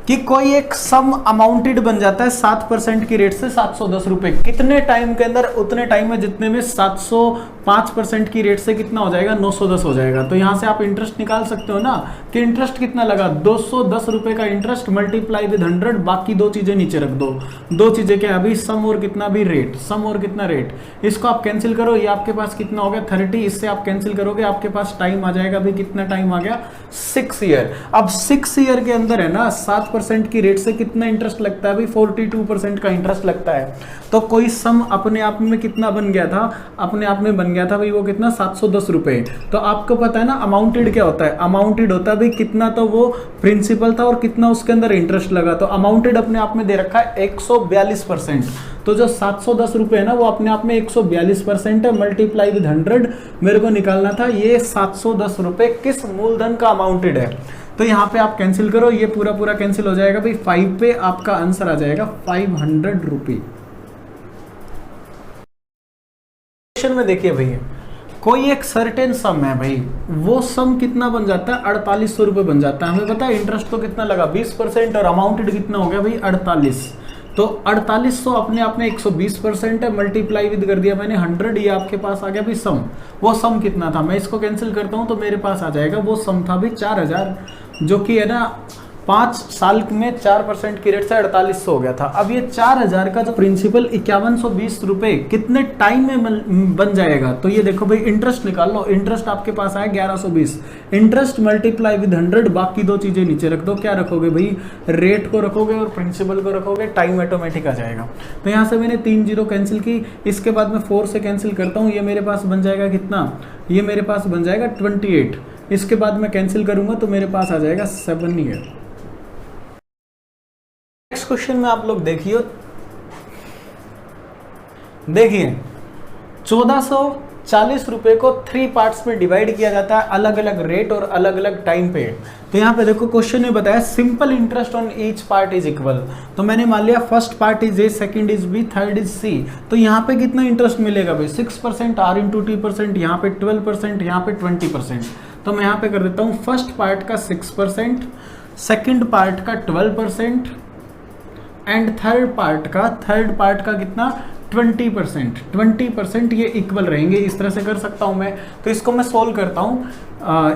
कि कोई एक सम अमाउंटेड बन जाता है 7% की रेट से 710 रुपए। कितने टाइम के अंदर, उतने टाइम में जितने में 705% की रेट से कितना हो जाएगा, 910 हो जाएगा। तो यहां से आप इंटरेस्ट निकाल सकते हो ना कि इंटरेस्ट कितना लगा, 210 रुपए का इंटरेस्ट मल्टीप्लाई विद 100। बाकी दो चीजें नीचे रख दो। दो चीजें क्या, अभी सम और कितना भी रेट, सम और कितना रेट। इसको आप कैंसिल करो, ये आपके पास कितना हो गया 30। इससे आप कैंसिल करोगे, आपके पास टाइम आ जाएगा अभी कितना टाइम आ गया, 6 ईयर। अब 6 ईयर के अंदर है ना 7% की रेट से कितना इंटरेस्ट लगता है भाई, 42% का इंटरेस्ट लगता है। तो कोई सम अपने आप में कितना बन गया था, अपने आप में बन गया था भाई वो कितना, 710 रुपए। तो आपको पता है ना अमाउंटेड क्या होता है, अमाउंटेड होता है भाई कितना तो वो प्रिंसिपल था और कितना उसके अंदर इंटरेस्ट लगा। तो अमाउंटेड अपने आप में दे रखा है 142%। तो जो 710 रुपए है ना वो अपने आप में 142% है, मल्टीप्लाई विद 100 मेरे को निकालना था। ये 710 रुपए किस मूलधन का अमाउंटेड है। तो यहाँ पे आप कैंसिल करो, ये पूरा पूरा कैंसिल हो जाएगा भाई 5 पे आपका आंसर आ जाएगा 500 रुपये। क्वेश्चन में देखिए भैया, कोई एक सर्टेन सम है भाई, वो सम कितना बन जाता है, 4800 रुपये बन जाता है। हमें पता है इंटरेस्ट तो कितना लगा 20% और अमाउंटेड कितना हो गया भाई 48। तो 4800 अपने आप में 120% है, मल्टीप्लाई विद कर दिया मैंने 100। ये आपके पास आ गया भाई सम। वो सम कितना था, मैं इसको कैंसिल करता हूं तो मेरे पास आ जाएगा वो सम था भाई 4000, जो कि है ना 5 साल में 4% की रेट से 4800 हो गया था। अब ये 4000 का जो प्रिंसिपल 5120 रुपए कितने टाइम में बन जाएगा। तो ये देखो भाई इंटरेस्ट निकाल लो। इंटरेस्ट आपके पास आया 1120, इंटरेस्ट मल्टीप्लाई विद 100। बाकी दो चीजें नीचे रख दो। क्या रखोगे भाई, रेट को रखोगे और प्रिंसिपल को रखोगे, टाइम ऑटोमेटिक आ जाएगा। तो यहाँ से मैंने 3 जीरो कैंसिल की, इसके बाद मैं 4 से कैंसिल करता हूँ। ये मेरे पास बन जाएगा कितना, ये मेरे पास बन जाएगा 28। इसके बाद मैं कैंसिल करूंगा तो मेरे पास आ जाएगा 7 ईयर। नेक्स्ट क्वेश्चन में आप लोग देखिए 1440 रुपए को 3 पार्ट्स में डिवाइड किया जाता है, अलग अलग रेट और अलग अलग टाइम पे। तो यहाँ पे देखो क्वेश्चन में बताया simple interest on each part is equal. तो मैंने मान लिया first part is A, second is B, third is C. तो यहाँ पे कितना इंटरेस्ट मिलेगा भाई, 6% R इंटू T%, यहाँ पे 12%, यहाँ पे 20%। तो मैं यहाँ पे कर देता हूँ फर्स्ट पार्ट का 6%, सेकेंड पार्ट का 12% एंड थर्ड पार्ट का कितना 20%। 20% ये इक्वल रहेंगे। इस तरह से कर सकता हूं मैं। तो इसको मैं सोल्व करता हूं।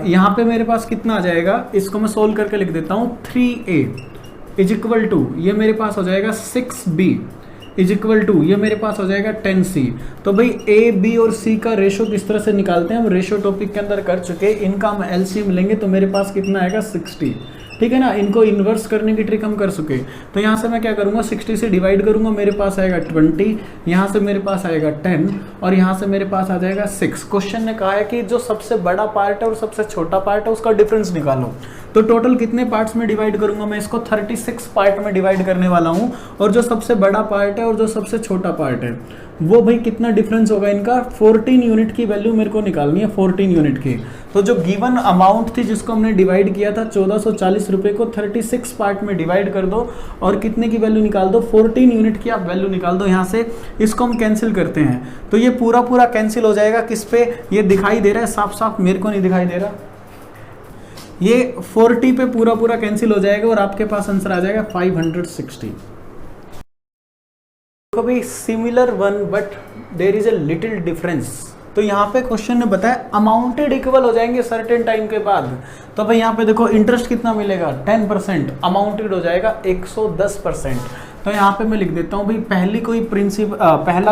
यहाँ पे मेरे पास कितना आ जाएगा, इसको मैं सोल्व करके लिख देता हूं 3A इज इक्वल टू, ये मेरे पास हो जाएगा 6B इज इक्वल टू, ये मेरे पास हो जाएगा 10C। तो भाई A, B और C का रेशो किस तरह से निकालते हैं, हम रेशो टॉपिक के अंदर कर चुके। इनका हम एलसीएम लेंगे तो मेरे पास कितना आएगा 60। ठीक है ना, इनको इन्वर्स करने की ट्रिक हम कर चुके। तो यहाँ से मैं क्या करूँगा, 60 से डिवाइड करूँगा, मेरे पास आएगा 20, यहाँ से मेरे पास आएगा 10 और यहाँ से मेरे पास आ जाएगा 6। क्वेश्चन ने कहा है कि जो सबसे बड़ा पार्ट है और सबसे छोटा पार्ट है उसका डिफरेंस निकालो। तो टोटल कितने पार्ट्स में डिवाइड करूँगा, मैं इसको 36 पार्ट में डिवाइड करने वाला हूँ। और जो सबसे बड़ा पार्ट है और जो सबसे छोटा पार्ट है वो भाई कितना डिफरेंस होगा इनका, 14 यूनिट की वैल्यू मेरे को निकालनी है, 14 यूनिट की। तो जो गिवन अमाउंट थी जिसको हमने डिवाइड किया था 1440 रुपए को 36 पार्ट में डिवाइड कर दो और कितने की वैल्यू निकाल दो, 14 यूनिट की आप वैल्यू निकाल दो। यहाँ से इसको हम कैंसिल करते हैं तो ये पूरा पूरा कैंसिल हो जाएगा। किस पे, ये दिखाई दे रहा है साफ साफ, मेरे को नहीं दिखाई दे रहा। ये 40 पे पूरा पूरा कैंसिल हो जाएगा और आपके पास आंसर आ जाएगा 560। को भी similar one but there is a little difference. तो यहाँ पे क्वेश्चन ने बताया अमाउंटेड इक्वल हो जाएंगे सर्टेन टाइम के बाद। तो भाई यहाँ पे देखो इंटरेस्ट कितना मिलेगा 10%, अमाउंटेड हो जाएगा 110%। तो यहाँ पे मैं लिख देता हूँ भाई पहला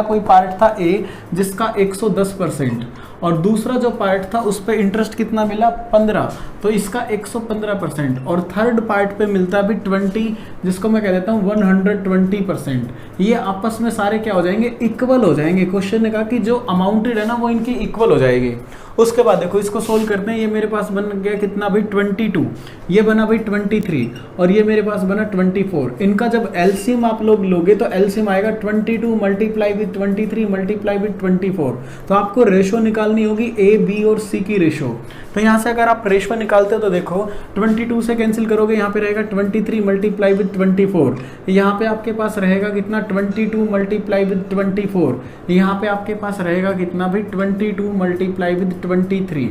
कोई पार्ट था ए जिसका 110% और दूसरा जो पार्ट था उस पे इंटरेस्ट कितना मिला 15, तो इसका 115%। और थर्ड पार्ट पे मिलता है भी 20 जिसको मैं कह देता हूँ 120%। ये आपस में सारे क्या हो जाएंगे, इक्वल हो जाएंगे। क्वेश्चन ने कहा कि जो अमाउंटेड है ना वो इनकी इक्वल हो जाएगी। उसके बाद देखो इसको सोल्व करते हैं। ये मेरे पास बन गया कितना भाई 22, ये बना भाई 23 और ये मेरे पास बना 24। इनका जब एलसीएम आप लोग लोगे तो एलसीएम आएगा 22 मल्टीप्लाई विद 23 मल्टीप्लाई विद 24। तो आपको रेशो निकालनी होगी ए बी और सी की रेशो। तो यहाँ से अगर आप रेशो निकालते हो तो देखो 22 से कैंसिल करोगे, यहाँ पे रहेगा 23 मल्टीप्लाई विद 24। यहाँ पे आपके पास रहेगा कितना 22 मल्टीप्लाई विद 24। यहाँ पे आपके पास रहेगा कितना भाई 22 मल्टीप्लाई विद 23।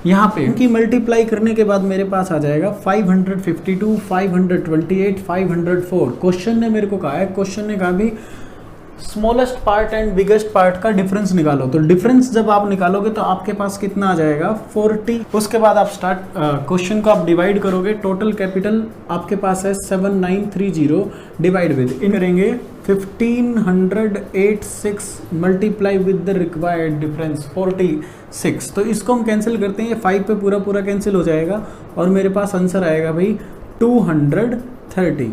यहाँ पे इनकी मल्टीप्लाई करने के बाद मेरे पास आ जाएगा 552, 528, 504। क्वेश्चन ने मेरे को कहा है, क्वेश्चन ने कहा भी smallest part and biggest part का डिफरेंस निकालो। तो डिफरेंस जब आप निकालोगे तो आपके पास कितना आ जाएगा 40। उसके बाद आप क्वेश्चन को आप डिवाइड करोगे। टोटल कैपिटल आपके पास है 7930 डिवाइड विद इन करेंगे 1586 multiply with the required difference 46। तो इसको हम कैंसिल करते हैं, ये 5 पे पूरा पूरा कैंसिल हो जाएगा और मेरे पास आंसर आएगा भाई 230।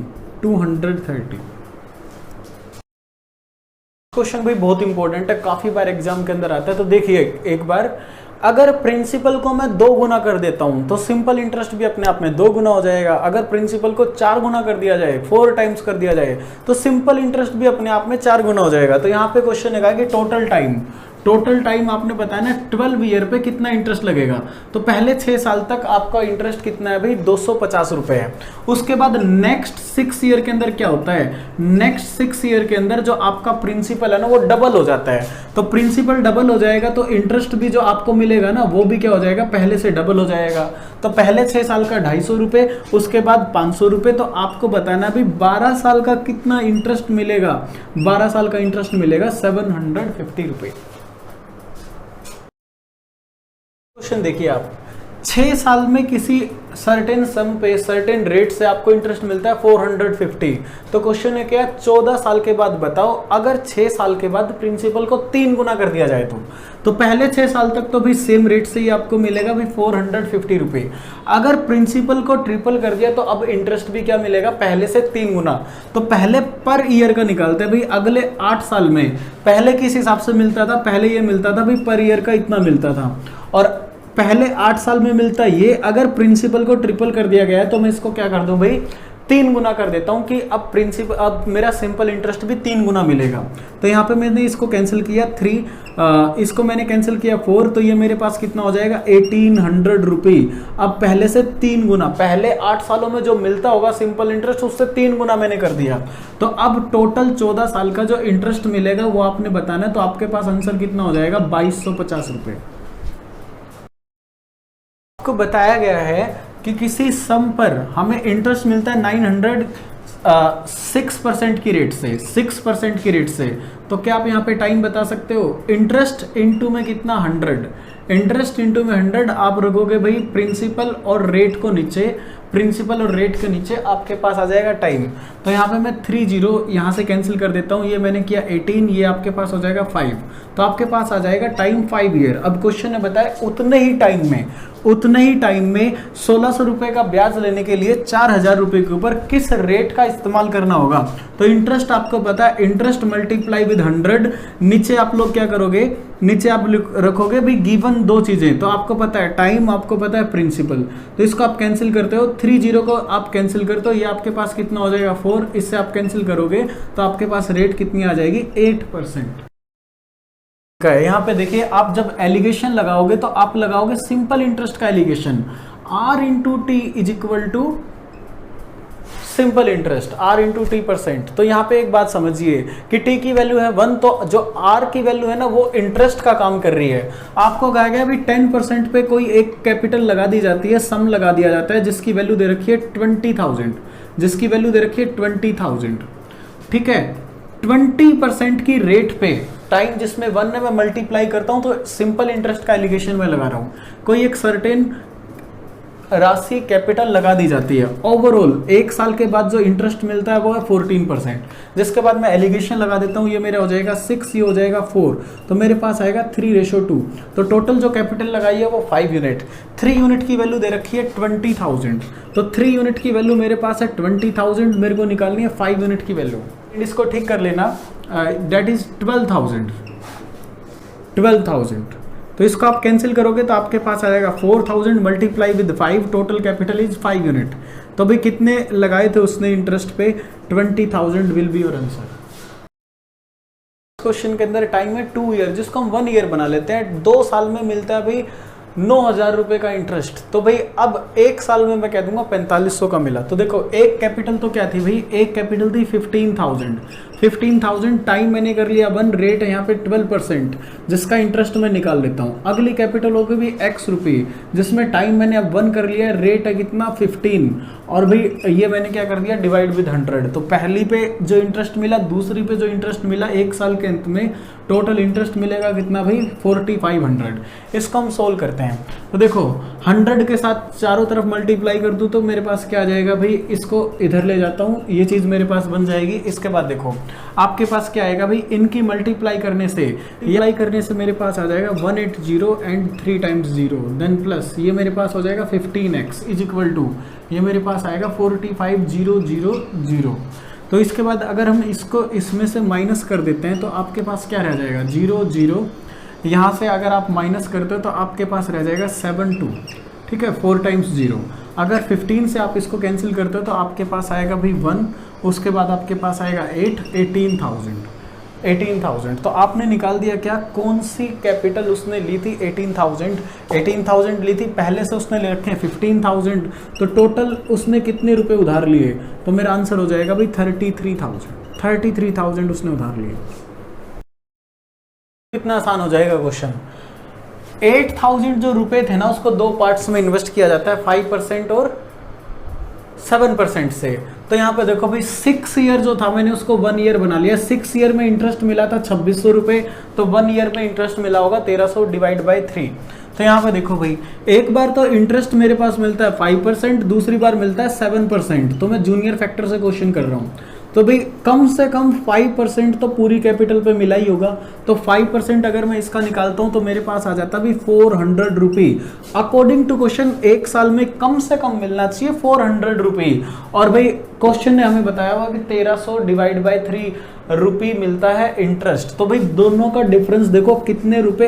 क्वेश्चन भाई बहुत इंपॉर्टेंट है, काफी बार एग्जाम के अंदर आता है। तो देखिए एक बार, अगर प्रिंसिपल को मैं 2 गुना कर देता हूं तो सिंपल इंटरेस्ट भी अपने आप में 2 गुना हो जाएगा। अगर प्रिंसिपल को 4 गुना कर दिया जाए, 4 टाइम्स कर दिया जाए, तो सिंपल इंटरेस्ट भी अपने आप में 4 गुना हो जाएगा। तो यहाँ पे क्वेश्चन है कि टोटल टाइम आपने बताया ना 12 ईयर पे कितना इंटरेस्ट लगेगा। तो पहले 6 साल तक आपका इंटरेस्ट कितना है भाई 250 रुपए है। उसके बाद नेक्स्ट 6 ईयर के अंदर क्या होता है, नेक्स्ट 6 ईयर के अंदर जो आपका प्रिंसिपल है ना वो डबल हो जाता है। तो प्रिंसिपल डबल हो जाएगा तो इंटरेस्ट भी जो आपको मिलेगा ना वो भी क्या हो जाएगा, पहले से डबल हो जाएगा। तो पहले 6 साल का 250 रुपए, उसके बाद 500 रुपए। तो आपको बताना भी 12 साल का कितना इंटरेस्ट मिलेगा। 12 साल का इंटरेस्ट मिलेगा 750 रुपए। क्वेश्चन देखिए आप, 6 साल में किसी सर्टेन सम पे सर्टेन रेट से आपको इंटरेस्ट मिलता है 450। तो क्वेश्चन है क्या, 14 साल के बाद बताओ अगर 6 साल के बाद प्रिंसिपल को 3 गुना कर दिया जाए तो पहले 6 साल तक तो भी सेम रेट से ही आपको मिलेगा भी 450 रुपए। अगर प्रिंसिपल को ट्रिपल कर दिया तो अब इंटरेस्ट भी क्या मिलेगा, पहले से 3 गुना। तो पहले पर ईयर का निकालते हैं भाई, अगले 8 साल में पहले किस हिसाब से मिलता था, पहले ये मिलता था भाई पर ईयर का इतना मिलता था और पहले 8 साल में मिलता ये। अगर प्रिंसिपल को ट्रिपल कर दिया गया है तो मैं इसको क्या कर दूं भाई 3 गुना कर देता हूं कि अब मेरा सिंपल इंटरेस्ट भी 3 गुना मिलेगा। तो यहाँ पे मैंने इसको कैंसिल किया 3, इसको मैंने कैंसिल किया 4, तो ये मेरे पास कितना हो जाएगा 1800 रुपये। अब पहले से 3 गुना, पहले 8 सालों में जो मिलता होगा सिंपल इंटरेस्ट उससे 3 गुना मैंने कर दिया। तो अब टोटल 14 साल का जो इंटरेस्ट मिलेगा वो आपने बताना है। तो आपके पास आंसर कितना हो जाएगा 2250 रुपये। आपको बताया गया है कि किसी सम पर हमें इंटरेस्ट मिलता है 6% की रेट से, 6% की रेट से। तो क्या आप यहाँ पे टाइम बता सकते हो, इंटरेस्ट इनटू में कितना 100, इंटरेस्ट इनटू में 100 आप रखोगे भाई प्रिंसिपल और रेट को नीचे, प्रिंसिपल और रेट के नीचे आपके पास आ जाएगा टाइम। तो यहाँ पे मैं 30 यहाँ से कैंसिल कर देता हूँ, ये मैंने किया 18, ये आपके पास हो जाएगा 5, तो आपके पास आ जाएगा टाइम 5 ईयर। अब क्वेश्चन ने बताया उतने ही टाइम में 1600 रुपए का ब्याज लेने के लिए 4000 रुपए के ऊपर किस रेट का इस्तेमाल करना होगा। तो इंटरेस्ट आपको पता है, इंटरेस्ट मल्टीप्लाई विद 100, नीचे आप लोग क्या करोगे, नीचे आप रखोगे भी गिवन 2 चीजें। तो आपको पता है टाइम, आपको पता है प्रिंसिपल, तो इसको आप कैंसिल करते हो, 30 को आप कैंसिल करते हो, ये आपके पास कितना हो जाएगा 4, इससे आप कैंसिल करोगे तो आपके पास रेट कितनी आ जाएगी 8%। यहाँ पे देखिए आप जब एलिगेशन लगाओगे तो आप लगाओगे सिंपल इंटरेस्ट का alligation, R into T is equal to simple interest, R into T%. तो यहाँ पे एक बात समझिए कि t की वैल्यू है 1, तो जो R की वैल्यू है ना वो इंटरेस्ट का काम कर रही है। आपको कहा गया भी 10% पे कोई एक कैपिटल लगा दी जाती है, सम लगा दिया जाता है जिसकी वैल्यू दे रखी है 20,000, जिसकी वैल्यू दे रखी है 20,000, ठीक है। 20% की रेट पे टाइम जिसमें 1 में मल्टीप्लाई करता हूं तो सिंपल इंटरेस्ट का एलिगेशन में लगा रहा हूं, कोई एक सर्टेन राशि कैपिटल लगा दी जाती है, ओवरऑल 1 साल के बाद जो इंटरेस्ट मिलता है वो है 14%, जिसके बाद मैं एलिगेशन लगा देता हूँ, ये मेरा हो जाएगा 6, ये हो जाएगा 4, तो मेरे पास आएगा 3:2। तो टोटल जो कैपिटल लगाई है वो 5 यूनिट। 3 यूनिट की वैल्यू दे रखी है 20,000, तो 3 यूनिट की वैल्यू मेरे पास है 20,000, मेरे को निकालनी है 5 यूनिट की वैल्यू। इसको ठीक कर लेना, दैट इज 12,000। तो इसको आप कैंसिल करोगे तो आपके पास आ जाएगा 4,000 multiply with 5, total capital is 5 unit. तो भाई कितने लगाए थे उसने इंटरेस्ट पे? 20,000 will be your answer. Question के अंदर टाइम है 2 ईयर, जिसको हम 1 ईयर बना लेते हैं। 2 साल में मिलता है भाई 9,000 रुपए का इंटरेस्ट। तो भाई अब 1 साल में मैं कह दूंगा 4500 का मिला। तो देखो एक कैपिटल तो क्या थी भाई, एक कैपिटल थी 15,000 टाइम मैंने कर लिया 1, रेट है यहाँ पे 12%, जिसका इंटरेस्ट मैं निकाल लेता हूँ। अगली कैपिटल होगी भी x रुपये, जिसमें टाइम मैंने अब 1 कर लिया, रेट है कितना 15, और भाई ये मैंने क्या कर दिया डिवाइड विद 100। तो पहली पे जो इंटरेस्ट मिला, दूसरी पे जो इंटरेस्ट मिला, 1 साल के अंत में टोटल इंटरेस्ट मिलेगा कितना भाई 4,500। इसको हम सोल्व करते हैं। तो देखो 100 के साथ चारों तरफ मल्टीप्लाई कर दूं तो मेरे पास क्या आ जाएगा भाई, इसको इधर ले जाता हूं, ये चीज मेरे पास बन जाएगी। इसके बाद देखो आपके पास क्या आएगा भाई, इनकी मल्टीप्लाई करने से मेरे पास आ जाएगा 180 एंड 3 टाइम्स 0, देन प्लस ये मेरे पास हो जाएगा 15x इज इक्वल टू, ये मेरे पास आएगा 45,000। तो इसके बाद अगर हम इसको इसमें से माइनस कर देते हैं तो आपके पास क्या रह जाएगा 0, यहाँ से अगर आप माइनस करते हो तो आपके पास रह जाएगा 72, ठीक है, 4 टाइम्स 0। अगर 15 से आप इसको कैंसिल करते हो तो आपके पास आएगा भाई 1, उसके बाद आपके पास आएगा 8, 18,000। तो आपने निकाल दिया क्या, कौन सी कैपिटल उसने ली थी 18,000 ली थी, पहले से उसने ले रखे हैं 15,000, तो टोटल उसने कितने रुपए उधार लिए? तो मेरा आंसर हो जाएगा भाई 33,000 उसने उधार लिए। कितना आसान हो जाएगा क्वेश्चन। 8,000 जो रुपए थे ना, उसको 2 पार्ट्स में इन्वेस्ट किया जाता है, 5% और 7% से। तो यहाँ पे देखो भाई 6 ईयर जो था, मैंने उसको 1 ईयर बना लिया। 6 ईयर में इंटरेस्ट मिला था 2,600 रुपए, तो 1 ईयर में इंटरेस्ट मिला होगा 1,300 डिवाइड बाई 3। तो यहाँ पे देखो भाई, एक बार तो इंटरेस्ट मेरे पास मिलता है 5%, दूसरी बार मिलता है 7%। तो मैं जूनियर फैक्टर से क्वेश्चन कर रहा हूँ, तो भाई कम से कम 5% तो पूरी कैपिटल पे मिला ही होगा। तो 5% अगर मैं इसका निकालता हूं तो मेरे पास आ जाता भी 400 रुपये। अकॉर्डिंग टू क्वेश्चन 1 साल में कम से कम मिलना चाहिए 400 रुपये, और भाई क्वेश्चन ने हमें बताया हुआ कि 1,300 डिवाइड बाई 3 रुपये मिलता है इंटरेस्ट। तो भाई दोनों का डिफरेंस देखो कितने रुपए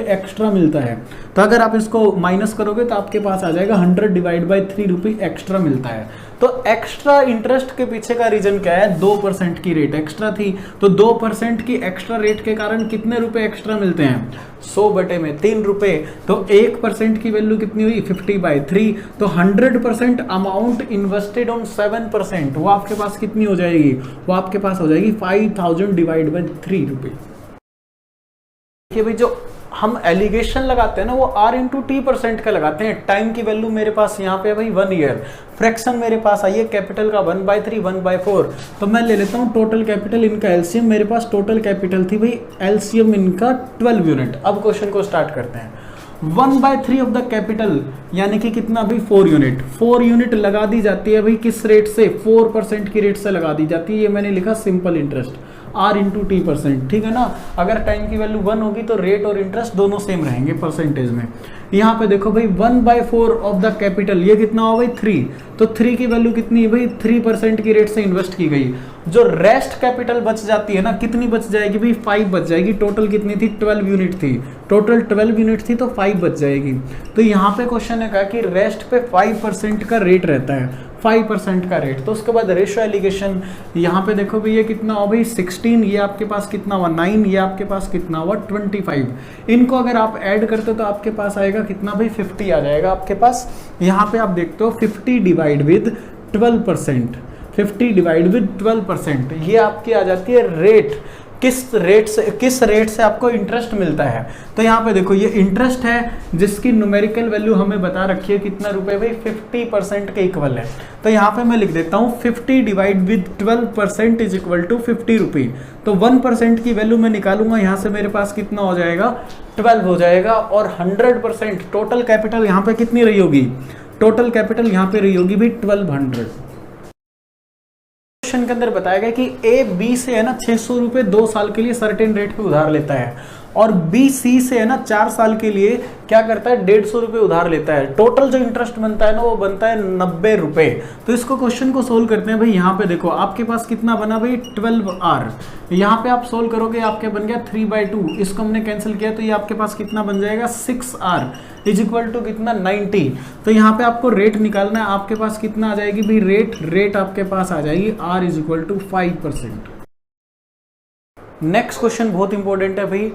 एक्स्ट्रा मिलता है। तो अगर आप इसको माइनस करोगे तो आपके पास आ जाएगा 100 डिवाइड बाई 3 रुपये एक्स्ट्रा मिलता है। तो एक्स्ट्रा इंटरेस्ट के पीछे का रीजन क्या है, 2% की रेट एक्स्ट्रा थी, तो 2% की एक्स्ट्रा रेट के कारण कितने रुपए एक्स्ट्रा मिलते हैं, 100/3 रुपए। तो 1% की वैल्यू कितनी हुई 50/3। तो 100% अमाउंट इन्वेस्टेड ऑन 7%, वो आपके पास कितनी हो जाएगी, वो आपके पास हो जाएगी 5,000 डिवाइड बाई 3 रुपये। देखिए भाई, जो हम एलिगेशन लगाते हैं ना वो R/T% का लगाते हैं। टाइम की वैल्यू मेरे पास यहाँ पे भाई 1 ईयर, फ्रैक्शन मेरे पास आई है कैपिटल का 1/3, 1/4। तो मैं ले लेता हूँ टोटल कैपिटल, इनका एलसीएम। मेरे पास टोटल कैपिटल थी भाई, एलसीएम इनका 12 यूनिट। अब क्वेश्चन को स्टार्ट करते हैं। 1/3 ऑफ द कैपिटल यानी कि कितना भाई 4 यूनिट। 4 यूनिट लगा दी जाती है भाई किस रेट से, 4% की रेट से लगा दी जाती है। ये मैंने लिखा सिंपल इंटरेस्ट, R/T%, ठीक है ना। अगर टाइम की वैल्यू 1 होगी तो रेट और इंटरेस्ट दोनों सेम रहेंगे परसेंटेज में। यहाँ पे देखो भाई 1/4 ऑफ द कैपिटल, ये कितना हो भाई 3। तो 3 की वैल्यू कितनी है भाई, 3% की रेट से इन्वेस्ट की गई। जो रेस्ट कैपिटल बच जाती है ना, कितनी बच जाएगी भाई 5 बच जाएगी। टोटल कितनी थी 12 यूनिट थी, टोटल 12 यूनिट थी तो 5 बच जाएगी। तो यहाँ पे क्वेश्चन ने कहा कि रेस्ट पे 5% का रेट रहता है, 5% का रेट। तो उसके बाद रेशियो एलिगेशन, यहाँ पे देखो भाई ये कितना हो भाई 16, ये आपके पास कितना हुआ 9, ये आपके पास कितना हुआ 25। इनको अगर आप ऐड करते हो तो आपके पास आएगा कितना भाई 50 आ जाएगा आपके पास। यहाँ पे आप देखते हो 50 डिवाइड विद 12%, 50 डिवाइड विद 12%, ये आपकी आ जाती है रेट किस रेट से आपको इंटरेस्ट मिलता है। तो यहाँ पे देखो ये इंटरेस्ट है जिसकी न्यूमेरिकल वैल्यू हमें बता रखी है कितना रुपए भाई, 50% के इक्वल है। तो यहाँ पे मैं लिख देता हूँ 50 divide with 12% is equal to 50 rupee. तो 1% की वैल्यू मैं निकालूंगा, यहाँ से मेरे पास कितना हो जाएगा 12 हो जाएगा। और 100% टोटल कैपिटल यहाँ पे कितनी रही होगी, टोटल कैपिटल यहाँ पे रही होगी भाई 1200। क्वेश्चन के अंदर बताया गया कि ए बी से है ना 600 रुपए 2 साल के लिए सर्टेन रेट पे उधार लेता है, और बी सी से है ना 4 साल के लिए क्या करता है 150 रुपए उधार लेता है। टोटल जो इंटरेस्ट बनता है ना वो बनता है 90 रुपए। तो इसको क्वेश्चन को सोल्व करते हैं भाई। यहाँ पे देखो आपके पास कितना बना भाई 12R, यहाँ पे आप सोल्व करोगे आपके बन गया 3/2, इसको हमने कैंसिल किया तो ये आपके पास कितना बन जाएगा 6R इज इक्वल टू कितना 90। तो यहाँ पे आपको रेट निकालना है, आपके पास कितना आ जाएगी भाई रेट आपके पास आ जाएगी R is equal to 5%। Next question बहुत इंपॉर्टेंट है भाई।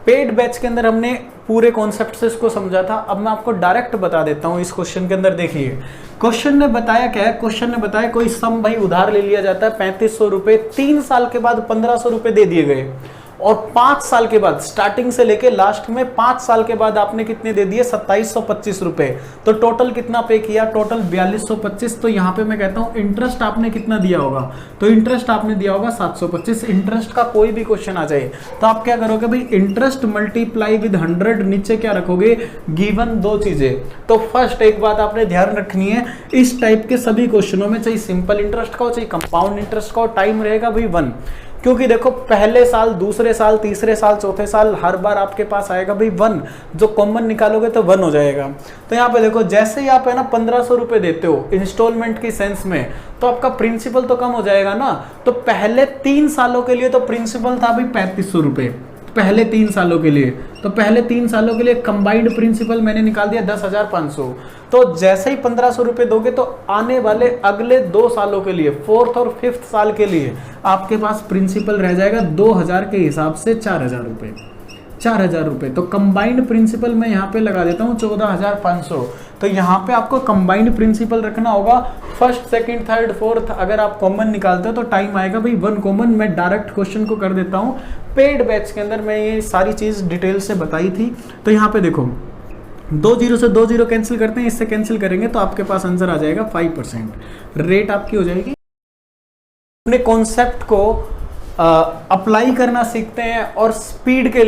पेड बैच के अंदर हमने पूरे कॉन्सेप्ट से इसको समझा था, अब मैं आपको डायरेक्ट बता देता हूं। इस क्वेश्चन के अंदर देखिए क्वेश्चन ने बताया क्या है, क्वेश्चन ने बताया कोई सम भाई उधार ले लिया जाता है 3500 रुपए, 3 साल के बाद 1500 रुपए दे दिए गए, और 5 साल के बाद स्टार्टिंग से लेके लास्ट में 5 साल के बाद आपने कितने दे दिए 2725 रुपए। तो टोटल कितना पे किया, टोटल 4225। तो यहाँ पे मैं कहता हूँ इंटरेस्ट आपने कितना दिया होगा, तो इंटरेस्ट आपने दिया होगा 725। इंटरेस्ट का कोई भी क्वेश्चन आ जाए तो आप क्या करोगे भाई, इंटरेस्ट मल्टीप्लाई विद 100, नीचे क्या रखोगे गिवन 2 चीजें। तो फर्स्ट एक बात आपने ध्यान रखनी है, इस टाइप के सभी क्वेश्चनों में चाहे सिंपल इंटरेस्ट का हो चाहे कंपाउंड इंटरेस्ट का हो, टाइम रहेगा भाई 1। क्योंकि देखो पहले साल, दूसरे साल, तीसरे साल, चौथे साल हर बार आपके पास आएगा भाई 1, जो कॉमन निकालोगे तो 1 हो जाएगा। तो यहाँ पे देखो जैसे ही आप है ना 1500 रुपए देते हो इंस्टॉलमेंट की सेंस में, तो आपका प्रिंसिपल तो कम हो जाएगा ना। तो पहले 3 सालों के लिए तो प्रिंसिपल था भाई 3500 रुपए पहले 3 सालों के लिए। तो पहले 3 सालों के लिए कंबाइंड प्रिंसिपल मैंने निकाल दिया 10,500। तो जैसे ही 1500 रुपए दोगे तो आने वाले अगले 2 सालों के लिए, 4th और 5th साल के लिए आपके पास प्रिंसिपल रह जाएगा 2000 के हिसाब से 4000 रुपए, 4000 रुपए। तो कंबाइंड प्रिंसिपल मैं यहाँ पे लगा देता हूँ 14,500। तो यहाँ पे आपको कंबाइंड प्रिंसिपल रखना होगा, फर्स्ट, सेकंड, थर्ड, फोर्थ। अगर आप कॉमन निकालते हो तो टाइम आएगा भाई 1 कॉमन। मैं डायरेक्ट क्वेश्चन को कर देता हूँ। पेड बैच के अंदर मैं ये सारी चीज डिटेल से बताई थी। तो यहाँ पे देखो 2 0 से 2 0 कैंसिल करते हैं, इससे कैंसिल करेंगे तो आपके पास आंसर आ जाएगा 5%। रेट आपकी हो जाएगी। अपने कॉन्सेप्ट को अप्लाई करना सीखते हैं, और स्पीड के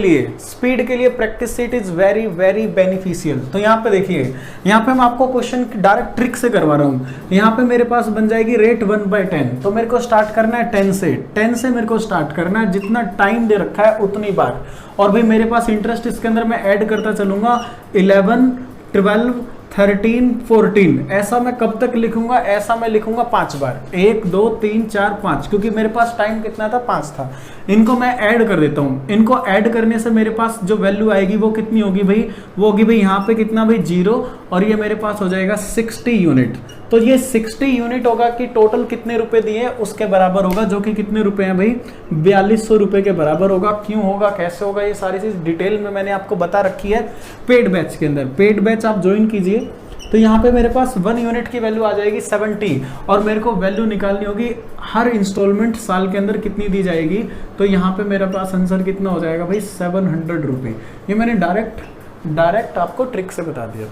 लिए practice set is very very beneficial. तो यहाँ पे देखिए, यहाँ पे मैं आपको क्वेश्चन डायरेक्ट ट्रिक से करवा रहा हूँ। यहाँ पे मेरे पास बन जाएगी रेट 1/10। तो मेरे को स्टार्ट करना है 10 से मेरे को स्टार्ट करना है, जितना टाइम दे रखा है उतनी बार। और भाई मेरे पास इंटरेस्ट इसके अंदर मैं ऐड करता चलूंगा 11, 12, 13, 14। ऐसा मैं कब तक लिखूंगा, ऐसा मैं लिखूंगा 5 बार, 1 2 3 4 5, क्योंकि मेरे पास टाइम कितना था 5 था। इनको मैं ऐड कर देता हूं। इनको ऐड करने से मेरे पास जो वैल्यू आएगी वो कितनी होगी भाई, वो होगी भाई यहाँ पे कितना भाई 0, और ये मेरे पास हो जाएगा 60 यूनिट। तो ये 60 यूनिट होगा कि टोटल कितने रुपए दिए उसके बराबर होगा, जो कि कितने रुपए हैं भाई 4200 रुपए के बराबर होगा। क्यों होगा, कैसे होगा, ये सारी चीज डिटेल में मैंने आपको बता रखी है पेड बैच के अंदर। पेड बैच आप ज्वाइन कीजिए। तो यहाँ पे मेरे पास 1 यूनिट की वैल्यू आ जाएगी 70, और मेरे को वैल्यू निकालनी होगी हर इंस्टॉलमेंट साल के अंदर कितनी दी जाएगी। तो यहाँ पे मेरे पास आंसर कितना हो जाएगा भाई 700 रुपये। ये मैंने डायरेक्ट आपको ट्रिक से बता दिया।